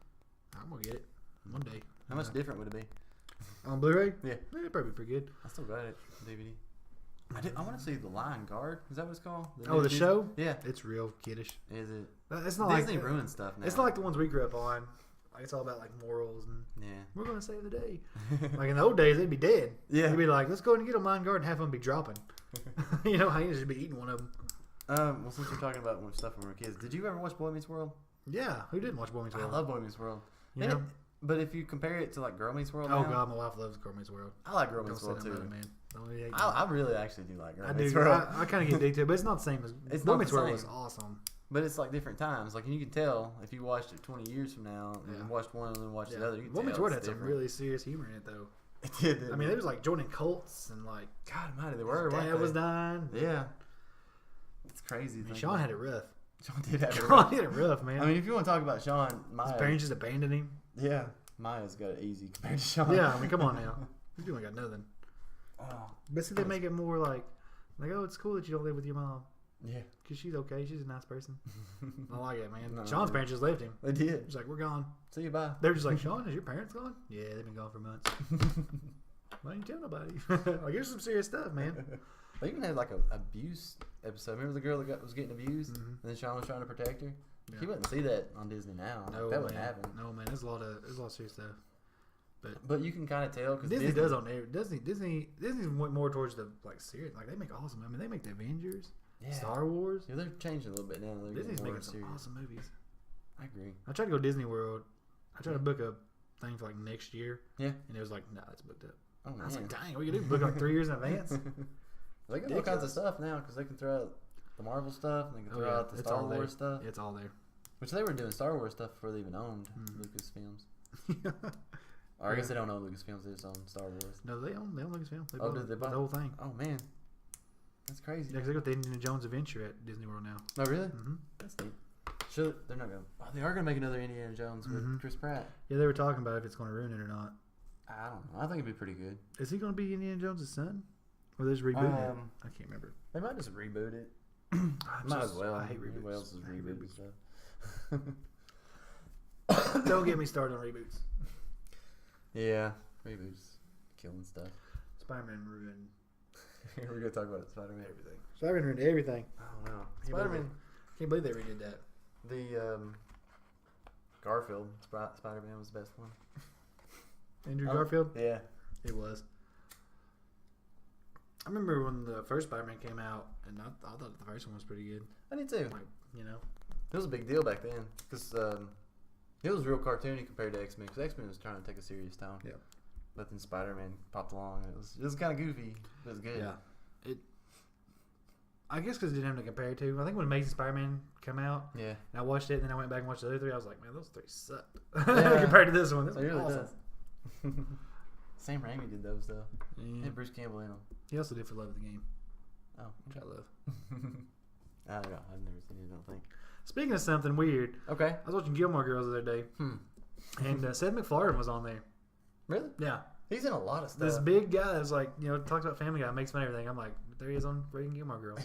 I'm gonna get it one day. How much different would it be? On Blu-ray? Yeah. It'd probably be pretty good. I still got it DVD. I want to see The Lion Guard. Is that what it's called? Oh, the show? Yeah. It's real kiddish. Is it? It's not Disney like ruins stuff now. It's not like the ones we grew up on. Like it's all about like morals and Yeah. we're gonna save the day. Like in the old days, they'd be dead. Yeah. They'd be like, let's go ahead and get a Lion Guard and have them be dropping. You know, hyenas should be eating one of them. Well, since we're talking about stuff when we were kids, did you ever watch Boy Meets World? Yeah, who didn't watch Boy Meets World? I love Boy Meets World. You And know? but if you compare it to like Girl Meets World, Oh now, God, my wife loves Girl Meets World. I like Girl Don't Meets say World that too. about it, man. Don't hate me. I really actually do like Girl I Meets do. World. I kind of get addicted to it, but it's not the same as It's Boy not Meets the World same. was awesome. But it's like different times. Like, and you can tell if you watched it 20 years from now and watched one and then watched the other. You can Boy tell Meets World it's had some different. really serious humor in it, though. It did. I mean, there was like joining cults and like God Almighty, they were. weren't dad they? was dying. Yeah. It's crazy. I mean, to think Sean about. had it rough. Sean did have it. Sean rough. had it rough, man. I mean, if you want to talk about Sean, His Maya. parents just abandoned him. Yeah. Maya's got it easy compared to Sean. Yeah, I mean, come on now. You doing got nothing. Oh, But see, they make it more like, oh, it's cool that you don't live with your mom yeah. because she's okay. She's a nice person. I like it, man. No, Sean's dude. parents just left him. They did. He's like, we're gone. See you, bye. They're just like, Sean, is your parents gone? Yeah, they've been gone for months. Why didn't you tell nobody? Like, here's some serious stuff, man. They even had like a abuse episode. Remember the girl that was getting abused, Mhm. and then Sean was trying to protect her. Yeah. You wouldn't see that on Disney now. No, that wouldn't man. happen. No, man. There's a lot of serious stuff. But you can kind of tell because Disney does on there. Disney went more towards the like serious. Like they make awesome. I mean, they make the Avengers, Yeah. Star Wars. Yeah, they're changing a little bit now. They're Disney's getting more making some serious. awesome movies. I agree. I tried to go Disney World. I tried to book a thing for like next year. Yeah. And it was like, no, it's booked up. Oh man. I was like, dang, what you do? Book like 3 years in advance? They got all kinds of stuff now because they can throw out the Marvel stuff. And they can throw out the it's Star all there. Wars stuff. It's all there. Which they were doing Star Wars stuff before they even owned Mm. Lucasfilms. Or I guess they don't own Lucasfilms. They just own Star Wars. No, they own Lucasfilm. They Oh, bought did they the buy- whole thing. Oh man, that's crazy. Yeah, 'cause they got the Indiana Jones adventure at Disney World now. Oh really? Mm-hmm. That's neat. Should they're not gonna? Oh, they are gonna make another Indiana Jones with Mhm. Chris Pratt. Yeah, they were talking about if it's going to ruin it or not. I don't know. I think it'd be pretty good. Is he going to be Indiana Jones' son? Or they just rebooting it? I can't remember. They might just reboot it. I'm Might just- as well. I hate reboots. Who else is I hate rebooting reboots. stuff? Don't get me started on reboots. Yeah, reboots, killing stuff. Spider-Man ruined We're gonna talk about Spider-Man. everything. Spider-Man ruined everything. I don't know. Can't believe Spider-Man. Can't believe they redid that. The Garfield Spider-Man was the best one. Andrew Oh. Garfield? Yeah. It was. I remember when the first Spider-Man came out, and I thought the first one was pretty good. I did too. Like, you know. It was a big deal back then because it was real cartoony compared to X-Men. Because X-Men was trying to take a serious tone. Yeah. But then Spider-Man popped along. And it was kind of goofy. But it was good. Yeah. I guess because it didn't have to compare it to. I think when Amazing Spider-Man came out, Yeah. and I watched it, and then I went back and watched the other three, I was like, man, those three suck. Yeah. Compared to this one. This It was really awesome. does. Sam Raimi did those though. Yeah. And Bruce Campbell in them. He also did For Love of the Game, Oh. which I love. I don't know. I've never seen it. I don't think. Speaking of something weird, Okay. I was watching Gilmore Girls the other day, and Seth MacFarlane was on there. Really? Yeah. He's in a lot of stuff. This big guy that's like, talks about Family Guy, makes fun of everything. I'm like, there he is on Rating Gilmore Girls.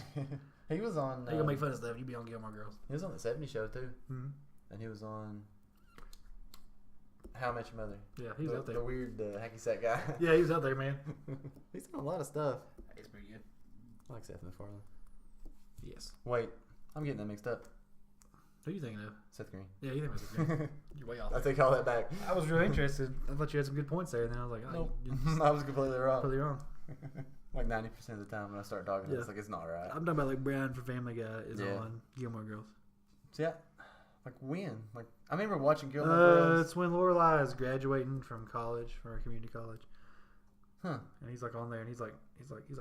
He was on. They gonna make fun of stuff. You be on Gilmore Girls. He was on the '70s show too, Mm-hmm. and he was on How I Met Your Mother. Yeah, he was out there. The weird hacky sack guy. Yeah, he was out there, man. He's in a lot of stuff. He's pretty good. I like Seth MacFarlane. Yes. Wait, I'm getting that mixed up. Who are you thinking of? Seth Green. Yeah, you think it was good. You're way off. I take all that back. I was really interested. I thought you had some good points there, and then I was like, oh, Nope. you're I was completely wrong. completely wrong. Like 90% of the time when I start talking, Yeah. it's like it's not right. I'm talking about like Brian from Family Guy is Yeah. on Gilmore Girls. See, like when? Like I remember watching Gilmore Girls. It's when Lorelai is graduating from college, from her community college, Huh? and he's like on there, and he's like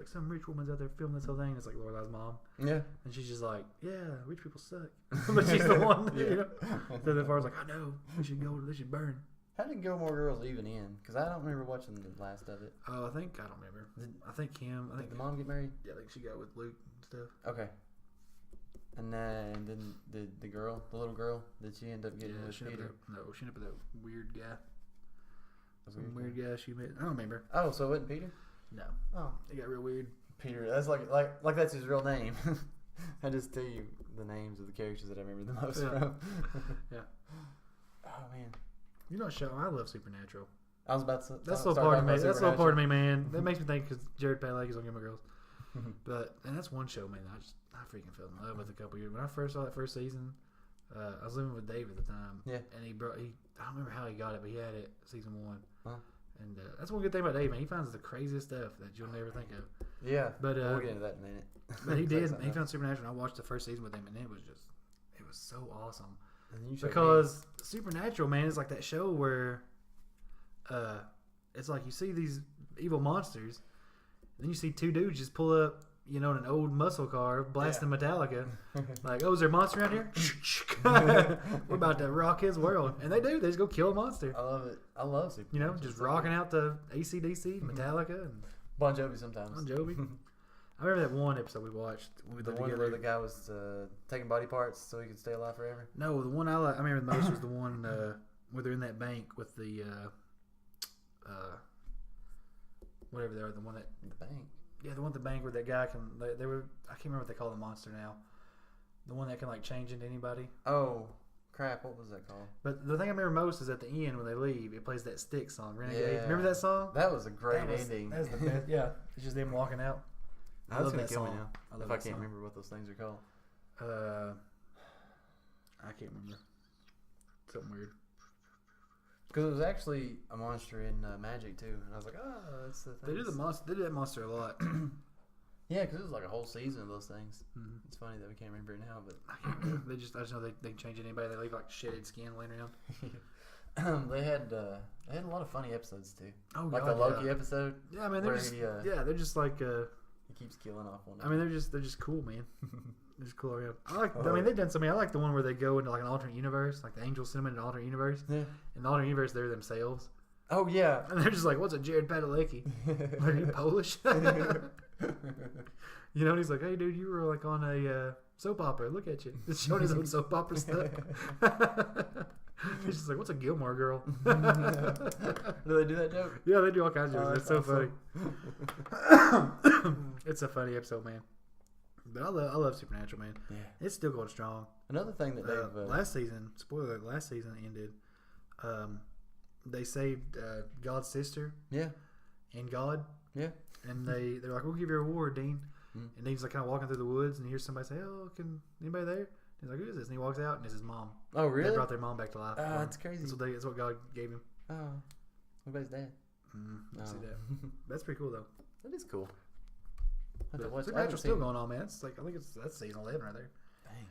some rich woman's out there filming this whole thing. It's like Lorelai's mom, Yeah. and she's just like, yeah, rich people suck, but she's the one. Yeah. You know? So the far's like, I know, we should go, they should burn. How did Gilmore Girls even end? Because I don't remember watching the last of it. Oh, I don't remember. I think him. I Did think the mom get married? yeah, I think she got with Luke and stuff. Okay. And then the little girl, did she end up getting with Peter? No, she ended up with that weird guy. Some weird guy she met. I don't remember. Oh, so it wasn't Peter? No. Oh, It got real weird. Peter. That's like that's his real name. I just tell you the names of the characters that I remember the most from. Yeah. Oh man. You know what show? I love Supernatural. I was about to. That's a little part of me. That's a little part of me, man. That makes me think because Jared Padalecki is on Gilmore Girls. And that's one show, man. I freaking fell in love with a couple years. When I first saw that first season, I was living with Dave at the time. Yeah. And I don't remember how he got it, but he had it season 1. Huh. And that's one good thing about Dave, man. He finds the craziest stuff that you'll never think of. Yeah. But we'll get into that in a minute. But he did. He found Supernatural. And I watched the first season with him, and it was so awesome. Because Supernatural, man, is like that show where, it's like you see these evil monsters, and then you see two dudes just pull up, in an old muscle car blasting Metallica. Like, oh, is there a monster out here? We're about to rock his world. And they do. They just go kill a monster. I love it. I love Supernatural. Just rocking out to AC/DC, Metallica, and Bon Jovi sometimes. Bon Jovi. I remember that one episode we watched when we lived together. Where the guy was taking body parts so he could stay alive forever? No, the one I remember the most was the one where they're in that bank with the whatever they are, the one that the bank. Yeah, the one at the bank where that guy can. They were. I can't remember what they call the monster now. The one that can change into anybody. Oh crap! What was that called? But the thing I remember most is at the end when they leave, it plays that Styx song, Renegade. Yeah. Remember that song? That was a great ending. That was the best. Yeah, it's just them walking out. I love that song. If I can't remember what those things are called. I can't remember. Something weird. Because it was actually a monster in Magic too, and I was like, oh, that's the thing. They do that monster a lot. Yeah, because it was like a whole season of those things. Mm-hmm. It's funny that we can't remember it now, but I just know they can change anybody. They leave shedded skin laying around. They had a lot of funny episodes too. Oh, like God, the Loki episode. Yeah, I mean they're just they're just like he keeps killing off one. I mean they're just cool, man. They're just cool. I mean they've done something. I like the one where they go into an alternate universe, like the Angels send them into an alternate universe. Yeah. In the alternate universe, they're themselves. Oh yeah. And they're just like, "What's a Jared Padalecki? Are you Polish?" And he's like, "Hey, dude, you were on a soap opera. Look at you." Just showing his own soap opera stuff. He's just like, "What's a Gilmore Girl?" Do they do that joke? Yeah, they do all kinds of jokes. It's so funny. It's a funny episode, man. But I love Supernatural, man. Yeah, it's still going strong. Another thing that they've last season, spoiler alert, last season ended. They saved God's sister. Yeah. And God. Yeah. And they're like, "We'll give you a reward, Dean." Mm. And Dean's kind of walking through the woods, and he hears somebody say, "Oh, can anybody there?" He's like, "Who is this?" And he walks out, and it's his mom. Oh, really? They brought their mom back to life. Oh, that's crazy. That's what God gave him. Oh, what about his dad? See that. That's pretty cool, though. That is cool. Supernatural's still going on, man. It's I think that's season 11 right there. Dang.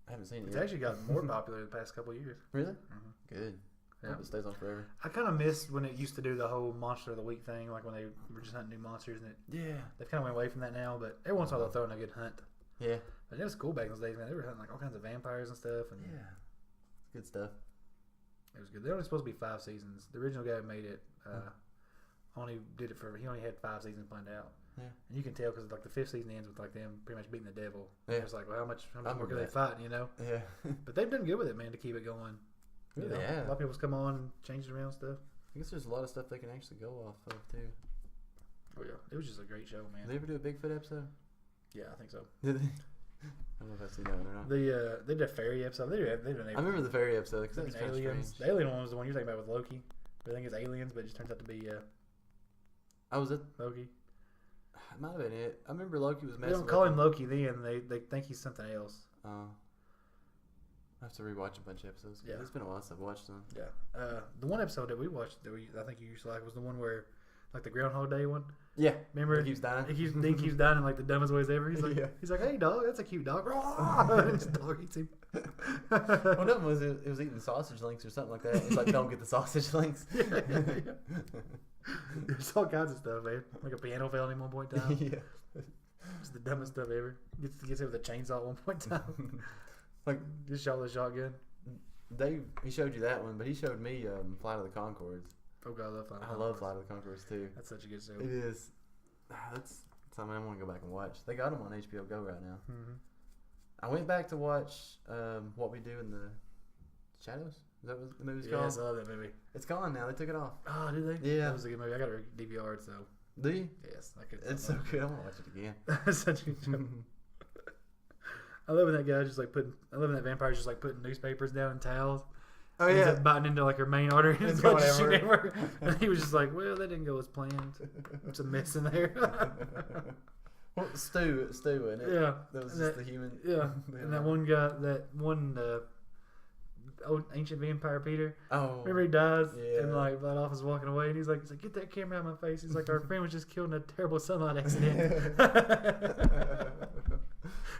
I haven't seen it It's yet. actually gotten more popular the past couple of years. Really? Mm-hmm. Good. I hope it stays on forever. I kind of miss when it used to do the whole Monster of the Week thing, like when they were just hunting new monsters, and they've kind of went away from that now. But every once in a while they'll throw in a good hunt. Yeah. But it was cool back in those days, man. They were hunting all kinds of vampires and stuff. And good stuff. It was good. They're only supposed to be 5 seasons. The original guy who made it only did it he only had 5 seasons planned out. Yeah. And you can tell because the 5th season ends with them pretty much beating the devil. Yeah. It's like, well, how much more can they fight? Yeah. But they've done good with it, man, to keep it going. Really, A lot of people's come on and changed around stuff. I guess there's a lot of stuff they can actually go off of too. Oh yeah, it was just a great show, man. Did they ever do a Bigfoot episode? Yeah, I think so. Did they? I don't know if I've seen that one or not. They did a fairy episode. They did I remember the fairy episode because that was kind of aliens. strange. The alien one was the one you're talking about with Loki. But I think it's aliens, but it just turns out to be Oh, was it Loki? It might have been it. I remember Loki was messing. They don't call him Loki then. They think he's something else. Oh. I have to rewatch a bunch of episodes. Yeah, it's been a while since I've watched them. Yeah. The one episode that we watched I think you used to like was the one where the Groundhog Day one. Yeah. Remember? He keeps dying. He keeps dying in the dumbest ways ever. He's like, he's like, "Hey dog, that's a cute dog." And his dog eats him. One of them was it was eating sausage links or something like that. It's like, don't get the sausage links. There's all kinds of stuff, man. Like a piano fell at him one point in time. Yeah. It's the dumbest stuff ever. Gets hit with a chainsaw at one point in time. Like just shot with a shotgun. Dave, he showed you that one, but he showed me Flight of the Conchords. Oh God, I love Flight of the Conchords too. That's such a good show. It is. That's something I want to go back and watch. They got them on HBO Go right now. Mm-hmm. I went back to watch What We Do in the Shadows. Is that what the movie's called? Yes, I love that movie. It's gone now. They took it off. Oh, did they? Yeah. That was a good movie. I got a DVR, so. Do you? Yes, I could. It's so good. I'm gonna watch it again. That's such a good show. I love when that guy just like putting. I love when that vampire's just like putting newspapers down in towels. Oh Ends yeah. up biting into like her main artery and It's blood going just shooting everywhere. everywhere. And he was just like, "Well, that didn't go as planned. It's a mess in there." Well, Stu, isn't it? Yeah. That was And just that- the human. Yeah, and that one guy, old ancient vampire Peter. Oh. Remember he dies Yeah. and like Vlad off is walking away and he's like, "Get that camera out of my face." He's like, "Our friend was just killed in a terrible sunlight accident."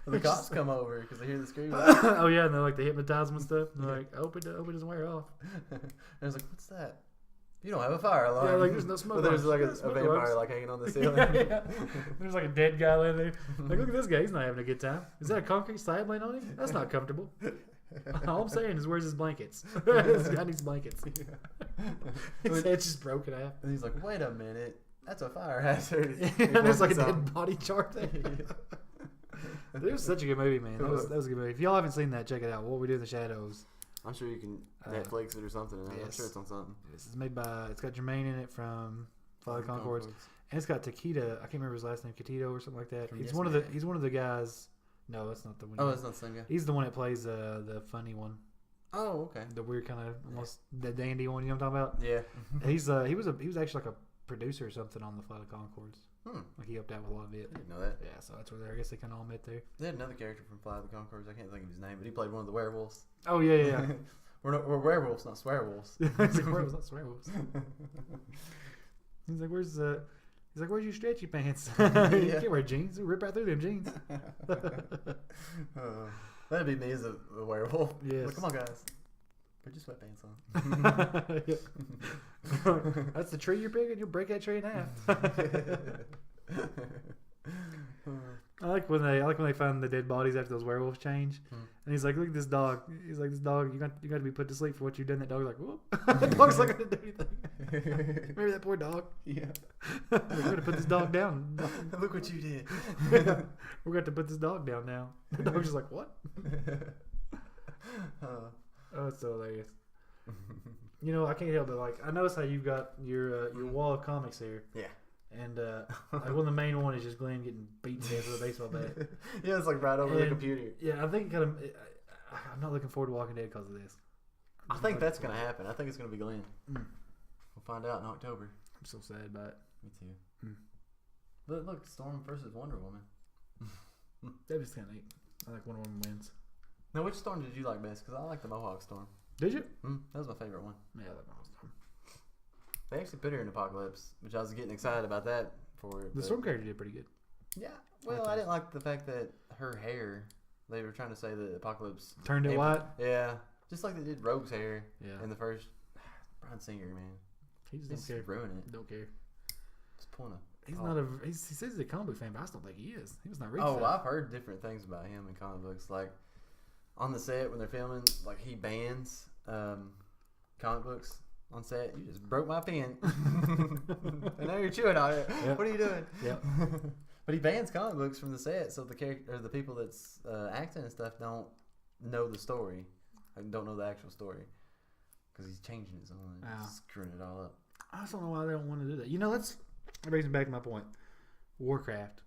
The cops come over because they hear the screaming. Oh yeah, and they're like they hypnotize him and stuff. And they're like, I hope it doesn't wear off. And I was like, "What's that? You don't have a fire alarm." Yeah, like there's no smoke. But there's like alarms. a Smoke vampire alarms. like hanging on the ceiling. Yeah. There's like a dead guy laying there. Like, look at this guy. He's not having a good time. Is that a concrete slab laying on him? That's not comfortable. All I'm saying is, where's his blankets? This guy needs blankets. His head's just broken half. And he's like, "Wait a minute, that's a fire hazard." And there's like a dead body chart there. It was such a good movie, man. That was a good movie. If y'all haven't seen that, check it out. What We Do in the Shadows. I'm sure you can Netflix it or something. I'm yes. sure it's on something. This is made by. It's got Jermaine in it from Flight of the Conchords, and it's got Takeda. I can't remember his last name, Katito or something like that. He's one of the. He's one of the guys. No, that's not the one. Oh, that's not the same guy. He's the one that plays the funny one. Oh, okay. The weird kind of almost the dandy one. You know what I'm talking Yeah. about? He was actually like a producer or something on the Flight of the Conchords. Like he helped out with a lot of it. I didn't know that. Yeah, so that's where I guess they kind of all met there. They had another character from Flight of the Conchords. I can't think of his name, but he played one of the werewolves. Oh yeah. We're werewolves, not swearwolves. He's like, werewolves, not swearwolves. He's like, where's your stretchy pants? You can't wear jeans. Rip right through them jeans. That'd be me as a werewolf. Yes. Like, come on, guys. Put your sweatpants on. That's the tree you're picking. You'll break that tree in half. I like when they find the dead bodies after those werewolves change, and he's like, "Look at this dog." He's like, "This dog, you got to be put to sleep for what you've done." That dog's like, "Whoop!" The dog's not gonna do anything. Remember that poor dog? Yeah. We're gonna put this dog down. Look what you did. We're going to put this dog down now. The dog's just like, "What?" Oh, it's so hilarious. You know, I can't help it. Like, I notice how you've got your wall of comics here. Yeah. And like one of the main one is just Glenn getting beaten to death with a baseball bat. Yeah, it's like right over the computer. Yeah, I think I'm not looking forward to Walking Dead because of this. I think that's gonna happen. I think it's gonna be Glenn. We'll find out in October. I'm so sad about it. Me too. But look, Storm versus Wonder Woman. That was kind of neat. I like Wonder Woman wins. Now, which Storm did you like best? Because I like the Mohawk Storm. Did you? That was my favorite one. Yeah, I like Mohawk Storm. They actually put her in Apocalypse, which I was getting excited about that for it. The Storm character did pretty good. Yeah. Well, I didn't like the fact that her hair, they were trying to say that Apocalypse Turned it white? Yeah. Just like they did Rogue's hair in the first. Bryan Singer, man. He just He's don't care. ruining it. Don't care. Just pulling a. He's not a. He says he's a comic book fan, but I still don't think he is. He was not reading. Oh, I've heard different things about him in comic books. Like on the set when they're filming, like he bans comic books on set. You just broke my pen. And now you're chewing on it. Yep. What are you doing? Yep. But he bans comic books from the set, so the character or the people that's acting and stuff don't know the story, like, don't know the actual story, because he's changing his own, and screwing it all up. I just don't know why they don't want to do that. You know, that brings me back to my point. Warcraft.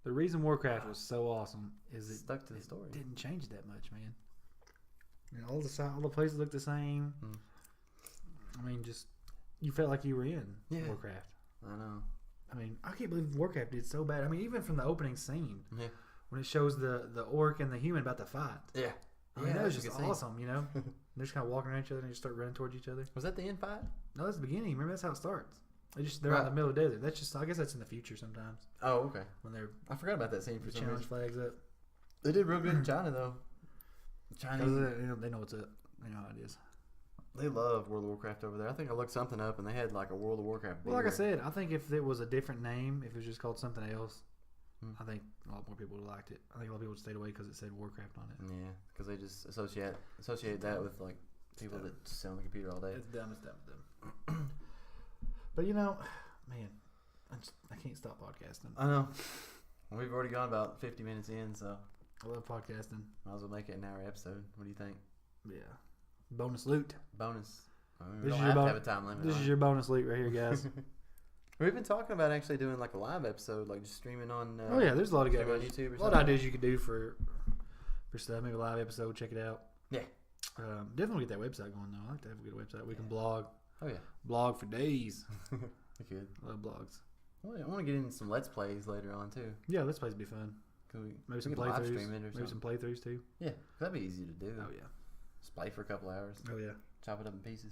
The reason Warcraft was so awesome is it stuck to the story. It didn't change that much, man. You know, all the places looked the same. I mean, just you felt like you were in Warcraft. I know. I mean, I can't believe Warcraft did so bad. I mean, even from the opening scene, when it shows the orc and the human about to fight. Yeah. I mean, that was just awesome, you know? They're just kind of walking around each other and just start running towards each other. Was that the end fight? No, that's the beginning. Remember, that's how it starts. They're out in the middle of the desert. That's just, I guess that's in the future sometimes. Oh, okay. When they're I forgot about that scene for some challenge reason. flags up. They did real good in China though. Chinese, they know what's up. They know how it is. They love World of Warcraft over there. I think I looked something up and they had like a World of Warcraft. Well, like I said, I think if it was a different name, if it was just called something else, I think a lot more people would have liked it. I think a lot of people would stayed away because it said Warcraft on it. Yeah, because they just associate that with like people that sit on the computer all day. It's dumb. It's dumb. But you know, man, I can't stop podcasting. I know. We've already gone about 50 minutes in, so I love podcasting. Might as well make it an hour episode. What do you think? Yeah. Bonus loot. Bonus. This We is don't your have to have a time limit. This on is it. your bonus loot right here, guys. We've been talking about actually doing like a live episode, like just streaming on. Oh yeah, there's a lot of good streaming on ideas. YouTube or A lot of something. ideas you could do for stuff. Maybe a live episode. Check it out. Yeah. Definitely get that website going though. I like to have a good website. We can blog. Oh yeah. Blog for days. We could. Love blogs. Well, I want to get into some Let's Plays later on too. Yeah, this place would be fun. Could we, Maybe some we could live playthroughs. stream it or Maybe something. some playthroughs too. Yeah, that'd be easy to do. Oh yeah. Just play for a couple hours, Oh yeah. chop it up in pieces.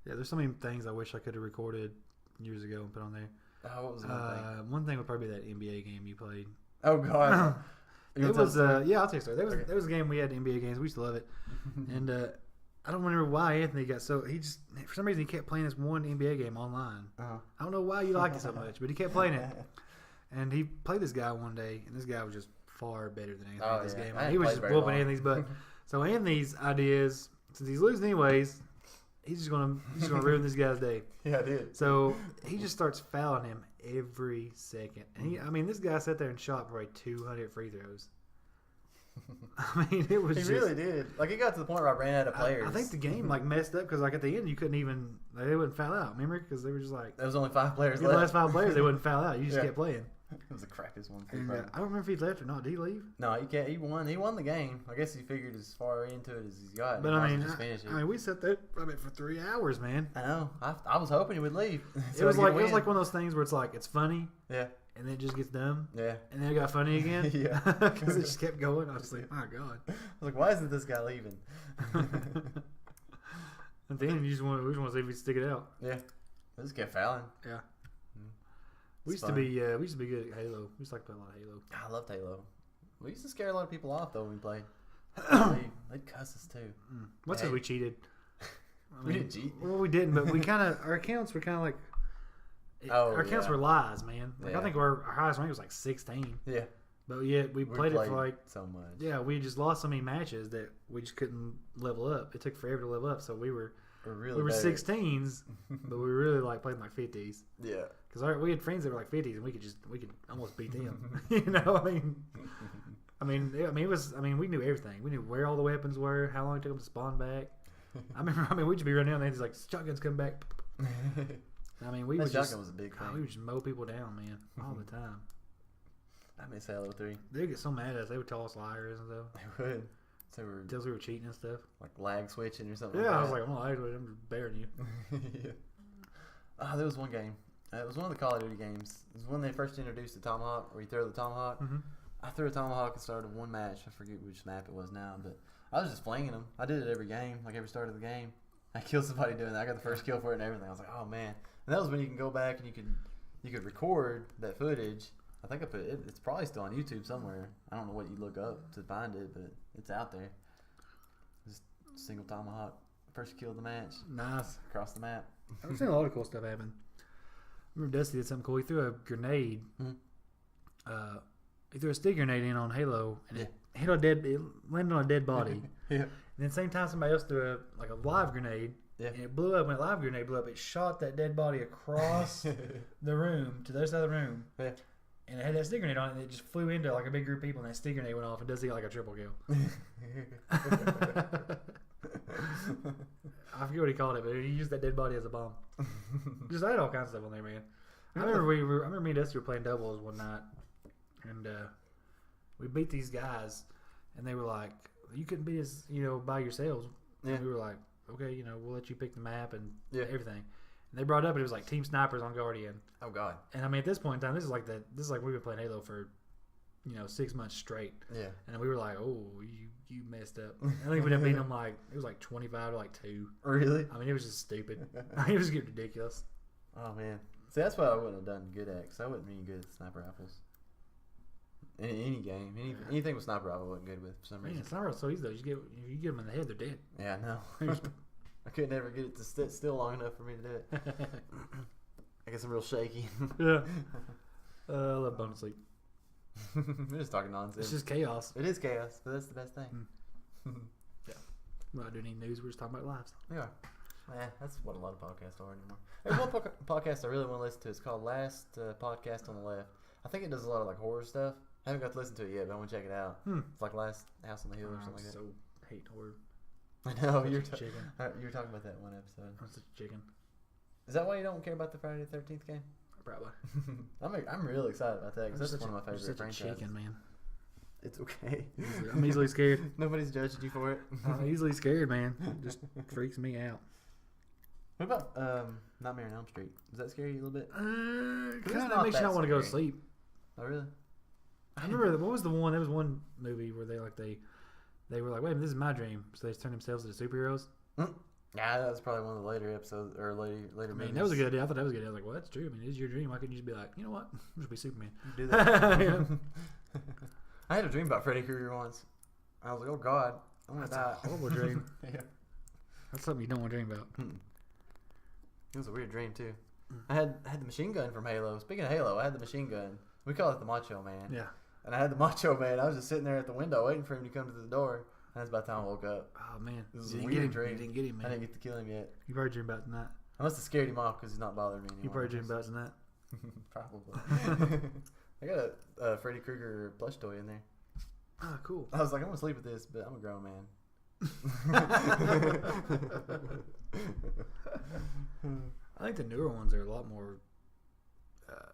Yeah, there's so many things I wish I could have recorded years ago and put on there. Oh, what was the one thing? One thing would probably be that NBA game you played. Oh God. You It wanna was tell the story? yeah, I'll tell you a story. Okay. There was a game we had NBA games. We used to love it, and I don't remember why Anthony got so he just for some reason he kept playing this one NBA game online. Uh-huh. I don't know why you liked it so much, but he kept playing it, and he played this guy one day, and this guy was just far better than Anthony Oh, at this yeah. game. I He was hadn't just played very whooping long. Anthony's butt. So Anthony's idea is since he's losing anyways, he's just gonna ruin this guy's day. Yeah, I did. So he just starts fouling him every second. And this guy sat there and shot probably 200 free throws. I mean, it was He just, really did. Like it got to the point where I ran out of players. I think the game like messed up because like at the end you couldn't even they wouldn't foul out. Remember? Because they were just like there was only 5 players the left. last 5 players they wouldn't foul out. You just Yeah. kept playing. It was the crackest one. And I don't remember if he left or not. Did he leave? No, he can't. He won. He won the game. I guess he figured as far into it as he's got. But he I might as mean, well just finish it. I mean, we sat there for 3 hours, man. I know. I was hoping he would leave. It was like one of those things where it's like it's funny Yeah. and then it just gets dumb Yeah. and then it got funny again. Yeah. Because it just kept going. I was like, my god. I was like, why isn't this guy leaving? At the end, we just want to see if we can stick it out. Yeah. They just kept fouling. Yeah. Mm. We It's used fun. to be good at Halo. We used to like to play a lot of Halo. I loved Halo. We used to scare a lot of people off though when we played. They'd cuss us too. What's Hey. we cheated? I We didn't cheat. Well, we didn't, but we kind of our accounts were kind of like. Oh, our accounts yeah. were lies, man. Like Yeah. I think our highest rank was like 16, Yeah. but yet we played it for like so much. yeah, we just lost so many matches that we just couldn't level up. It took forever to level up, so we were We're really better. 16s, but we really like played in like 50s. Yeah. Because we had friends that were like 50s, and we could almost beat them. You know, I mean, we knew everything. We knew where all the weapons were, how long it took them to spawn back. We'd just be running down there and like shotguns come back. I mean, we That would just shotgun was a big we thing. would just mow people down, man, all the time. I miss Halo 3. They'd get so mad at us. They would call us liars and stuff. They would. So we're Tell us we were cheating and stuff. like lag switching or something. Yeah, I was like like, I'm not lying. I'm just bearing you. yeah. Oh, there was one game. It was one of the Call of Duty games. It was when they first introduced the tomahawk, where you throw the tomahawk. Mm-hmm. I threw a tomahawk and started one match. I forget which map it was now, but I was just flinging them. I did it every game, like every start of the game. I killed somebody doing that. I got the first kill for it and everything. I was like, oh man. And that was when you can go back and you could record that footage. I think I put it. It's probably still on YouTube somewhere. I don't know what you look up to find it, but it's out there. Just single tomahawk, first kill of the match, Nice. across the map. I've seen a lot of cool stuff happen. I remember Dusty did something cool. He threw a grenade. Mhm. He threw a stick grenade in on Halo, and Yeah. it hit it landed on a dead body. Yeah. And then same time somebody else threw a live grenade, Yeah. and it blew up. When a live grenade blew up, it shot that dead body across the room to the other side of the room. Yeah. And it had that stick grenade on it, and it just flew into like a big group of people, and that stick grenade went off, and Dusty got like a triple kill. I forget what he called it, but he used that dead body as a bomb. Just I had all kinds of stuff on there, man. I remember me and Dusty were playing doubles one night, and we beat these guys, and they were like, "You couldn't beat us, by yourselves." Yeah. And we were like, "Okay, we'll let you pick the map and Yeah. everything." And they brought up, it was like Team Snipers on Guardian, Oh God. and I mean at this point in time, this is like we've been playing Halo for 6 months straight, Yeah. and we were like, "Oh, you messed up." I think we ended up beating them like it was like 25 to like 2. Really? I mean, it was just stupid. It was getting ridiculous. Oh man. See, that's what I wouldn't have done good at, because I wasn't really good at sniper rifles. Any game, anything with sniper rifle, I wasn't good with for some Man, reason. it's not so easy though. If you get them in the head, they're dead. Yeah, I know. I couldn't ever get it to sit still long enough for me to do it. I guess I'm real shaky. Yeah. I love bonus sleep. We're just talking nonsense. It's just chaos. It is chaos, but that's the best thing. We're not doing any news. We're just talking about lives. We are. That's what a lot of podcasts are anymore. There's one podcast I really want to listen to. It's called Last Podcast on the Left. I think it does a lot of like horror stuff. I haven't got to listen to it yet, but I want to check it out. It's like Last House on the Hill or something like that. So hate horror. I know you were chicken. you were talking about that one episode. I'm such a chicken. Is that why you don't care about the Friday the 13th game? Probably. I'm really excited about that because that's one of my favorite such franchises. a chicken, man. It's okay. I'm easily scared. Nobody's judging you for it. I'm easily scared, man. It just freaks me out. What about Nightmare on Elm Street? Does that scare you a little bit? Kind of makes you not want to go to sleep. Oh really? I remember what was the one? There was one movie where they were like, wait, this is my dream, so they just turned themselves into superheroes. Yeah, that was probably one of the later episodes or later. I mean, that was a good idea. I thought that was a good idea. I was like, well, that's true. I mean, it is your dream. Why couldn't you just be like, you know what? I'm just be Superman. You do that. I had a dream about Freddy Krueger once. I was like, oh God, I'm gonna die. A horrible dream. Yeah. That's something you don't want to dream about. It was a weird dream too. I had the machine gun from Halo. Speaking of Halo, I had the machine gun. We call it the Macho Man. Yeah. And I had the Macho Man. I was just sitting there at the window waiting for him to come to the door. And that's about the time I woke up. Oh man, This is you a didn't weird get him. dream. You didn't get him, man. I didn't get to kill him yet. You probably dreamed about tonight. I must have scared him off because he's not bothering me anymore. You probably dreamed about tonight. Probably. I got a Freddy Krueger plush toy in there. Ah, cool. I was like, I'm gonna sleep with this, but I'm a grown man. I think the newer ones are a lot more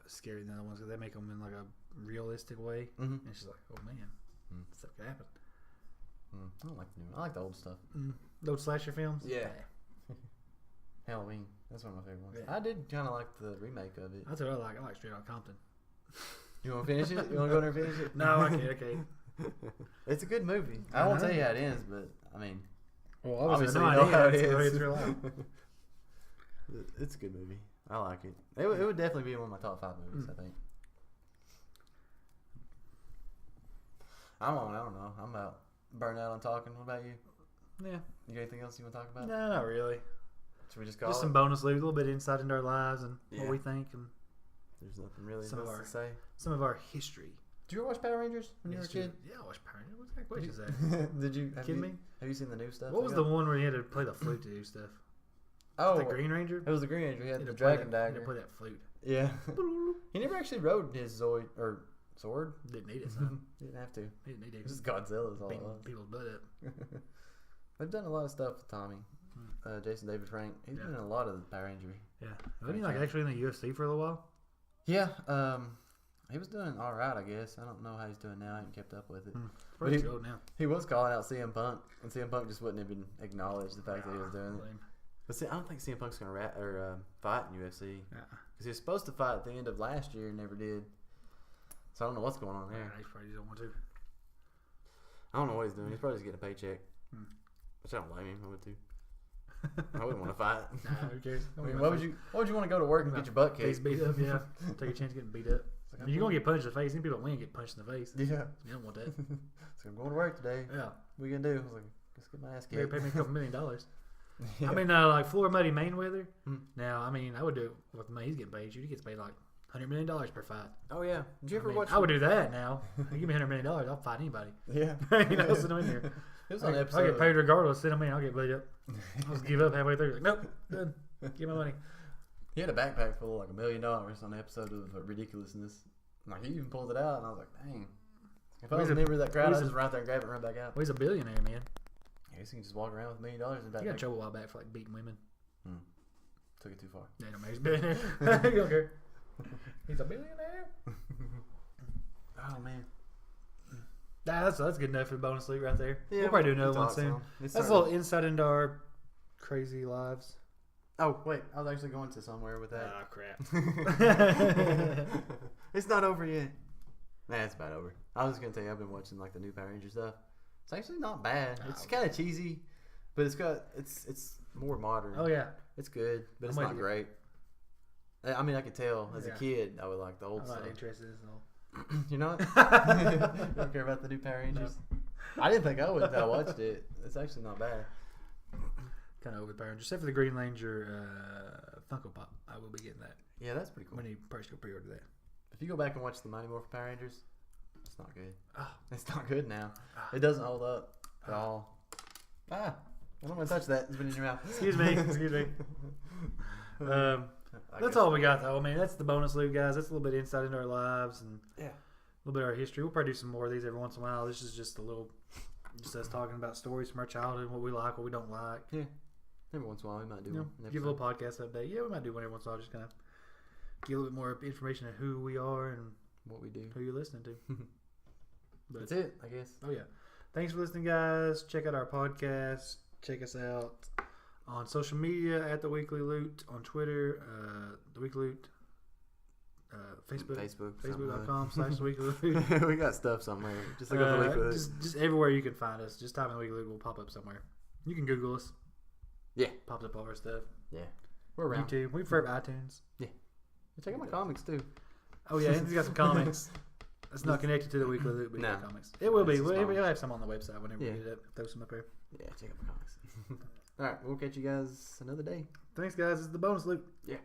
scary than the other ones because they make them in like a realistic way. Mm-hmm. And it's just like, oh man, stuff could happen. I don't like the new one. I like the old stuff. Those slasher films. Yeah. Halloween. That's one of my favorite ones. Yeah. I did kind of like the remake of it. That's what I like. I like Straight Outta Compton. You want to finish it? You want to go there and finish it? No, I can't. It's a good movie. I won't tell you how it ends, but I mean, Well, obviously no you know idea. how it That's the way is. it's real life. It's a good movie. I like it. It would definitely be one of my top 5 movies, I think. I don't know. I'm about burnt out on talking. What about you? Yeah. You got anything else you want to talk about? No, not really. Should we just call Just it? some bonus loot, a little bit insight into our lives and what we think, and There's nothing really Some of else our- to say. some of our history. Did you ever watch Power Rangers when you were a kid? Yeah, I watched Power Rangers. What kind of question is that? Did you? Kidding me? Have you seen the new stuff? What was the one where he had to play the flute to do stuff? Oh, The Green Ranger? it was the Green Ranger. He He had had the to play dragon that- he had to dagger. play that flute. Yeah. He never actually rode his Zoid or sword. Didn't need it, so He didn't have to. he didn't need it. This is Godzilla's all it Beating was. people's butt up. They've done a lot of stuff with Tommy. Jason David Frank. He's been in a lot of the Power Ranger. Yeah. Wasn't he like actually in the UFC for a little while? Yeah. He was doing all right, I guess. I don't know how he's doing now. I haven't kept up with it. Pretty he- old now. He was calling out CM Punk, and CM Punk just wouldn't even acknowledge the fact that he was doing it. Lame. But see, I don't think CM Punk's gonna fight in UFC Yeah. because he was supposed to fight at the end of last year and never did. So I don't know what's going on Yeah, there. he probably don't want to. I don't know what he's doing. He's probably just getting a paycheck, Hmm. which I don't blame him. I would too. I wouldn't want to fight. Nah, who cares? I mean, why would you want to go to work and get your butt Face kicked? beat up, yeah. Take a chance of getting beat up. Like, You're gonna get punched in the face. Any people that win get punched in the face. Yeah. You don't want that. So I'm going to work today. Yeah. What are you gonna do? I was like, just get my ass Better kicked. pay me a couple $1 million. Yeah. I mean, like Floyd Money Mayweather. Hmm. Now, I mean, I would do it with the money he's getting paid. He gets paid like $100 million per fight. Oh yeah. Did you ever watch? I would do that now. You give me $100 million, I'll fight anybody. Yeah. You know, send him in there. It was on I'll episode. get paid regardless. Send him in. I'll get beat up. I'll just give up halfway through. Like, nope, done. Give my money. He had a backpack full of like $1 million on the episode of Ridiculousness. Like he even pulled it out, and I was like, dang. If I was a member of that crowd, I'd just run out there and grab it and run back out. Well, he's a billionaire, man. I guess he can just walk around with $1 million in back. He got in trouble a while back for like beating women. Took it too far. Yeah, no, man, he's a billionaire. He don't care. He's a billionaire. Oh man. Nah, that's good enough for the bonus loot right there. Yeah, we'll probably do we another one talked soon. some. It's That's a starting- little insight into our crazy lives. Oh wait, I was actually going to somewhere with that. Ah, crap. It's not over yet. Nah, it's about over. I was gonna tell you, I've been watching like the new Power Ranger stuff. It's actually not bad. It's kind of cheesy, but it's more modern. Oh, yeah. It's good, but it's I'm not with you. great. I mean, I could tell as a Yeah. kid I would like the old I'm stuff. not interested in this at all. You know, you don't care about the new Power Rangers. I didn't think I would until I watched it. It's actually not bad. Kind of over the Power Rangers. Except for the Green Ranger Funko Pop. I will be getting that. Yeah, that's pretty cool. When you first go pre-order that. If you go back and watch the Mighty Morphin Power Rangers, it's not good. Oh. It's not good now. It doesn't hold up at all. I don't want to touch that. It's been in your mouth. Excuse me. Excuse me. That's all we got, though. I mean, that's the bonus loot, guys. That's a little bit of insight into our lives, and Yeah. little bit of our history. We'll probably do some more of these every once in a while. This is just just us talking about stories from our childhood, what we like, what we don't like. Yeah. Every once in a while, we might do one. Give a little podcast update. Yeah, we might do one every once in a while. Just kind of give a little bit more information on who we are and what we do, who you're listening to. That's it, I guess. Oh yeah. Thanks for listening, guys. Check out our podcast. Check us out on social media at The Weekly Loot, on Twitter, The Weekly Loot, Facebook.com/The Weekly Loot. We got stuff somewhere. Just look up The Weekly Loot. Just everywhere you can find us. Just type in The Weekly Loot. We'll pop up somewhere. You can Google us. Yeah. Pops up all our stuff. Yeah. We're around. YouTube. We prefer iTunes. Yeah. Check out my comics, too. Oh, yeah. Anthony's got some comics. That's not connected to The Weekly Loot, but no. comics. It will be. We'll have some on the website whenever we get it up. Throw some up there. Yeah, check out my comics. All right. We'll catch you guys another day. Thanks, guys. This is the bonus loop. Yeah.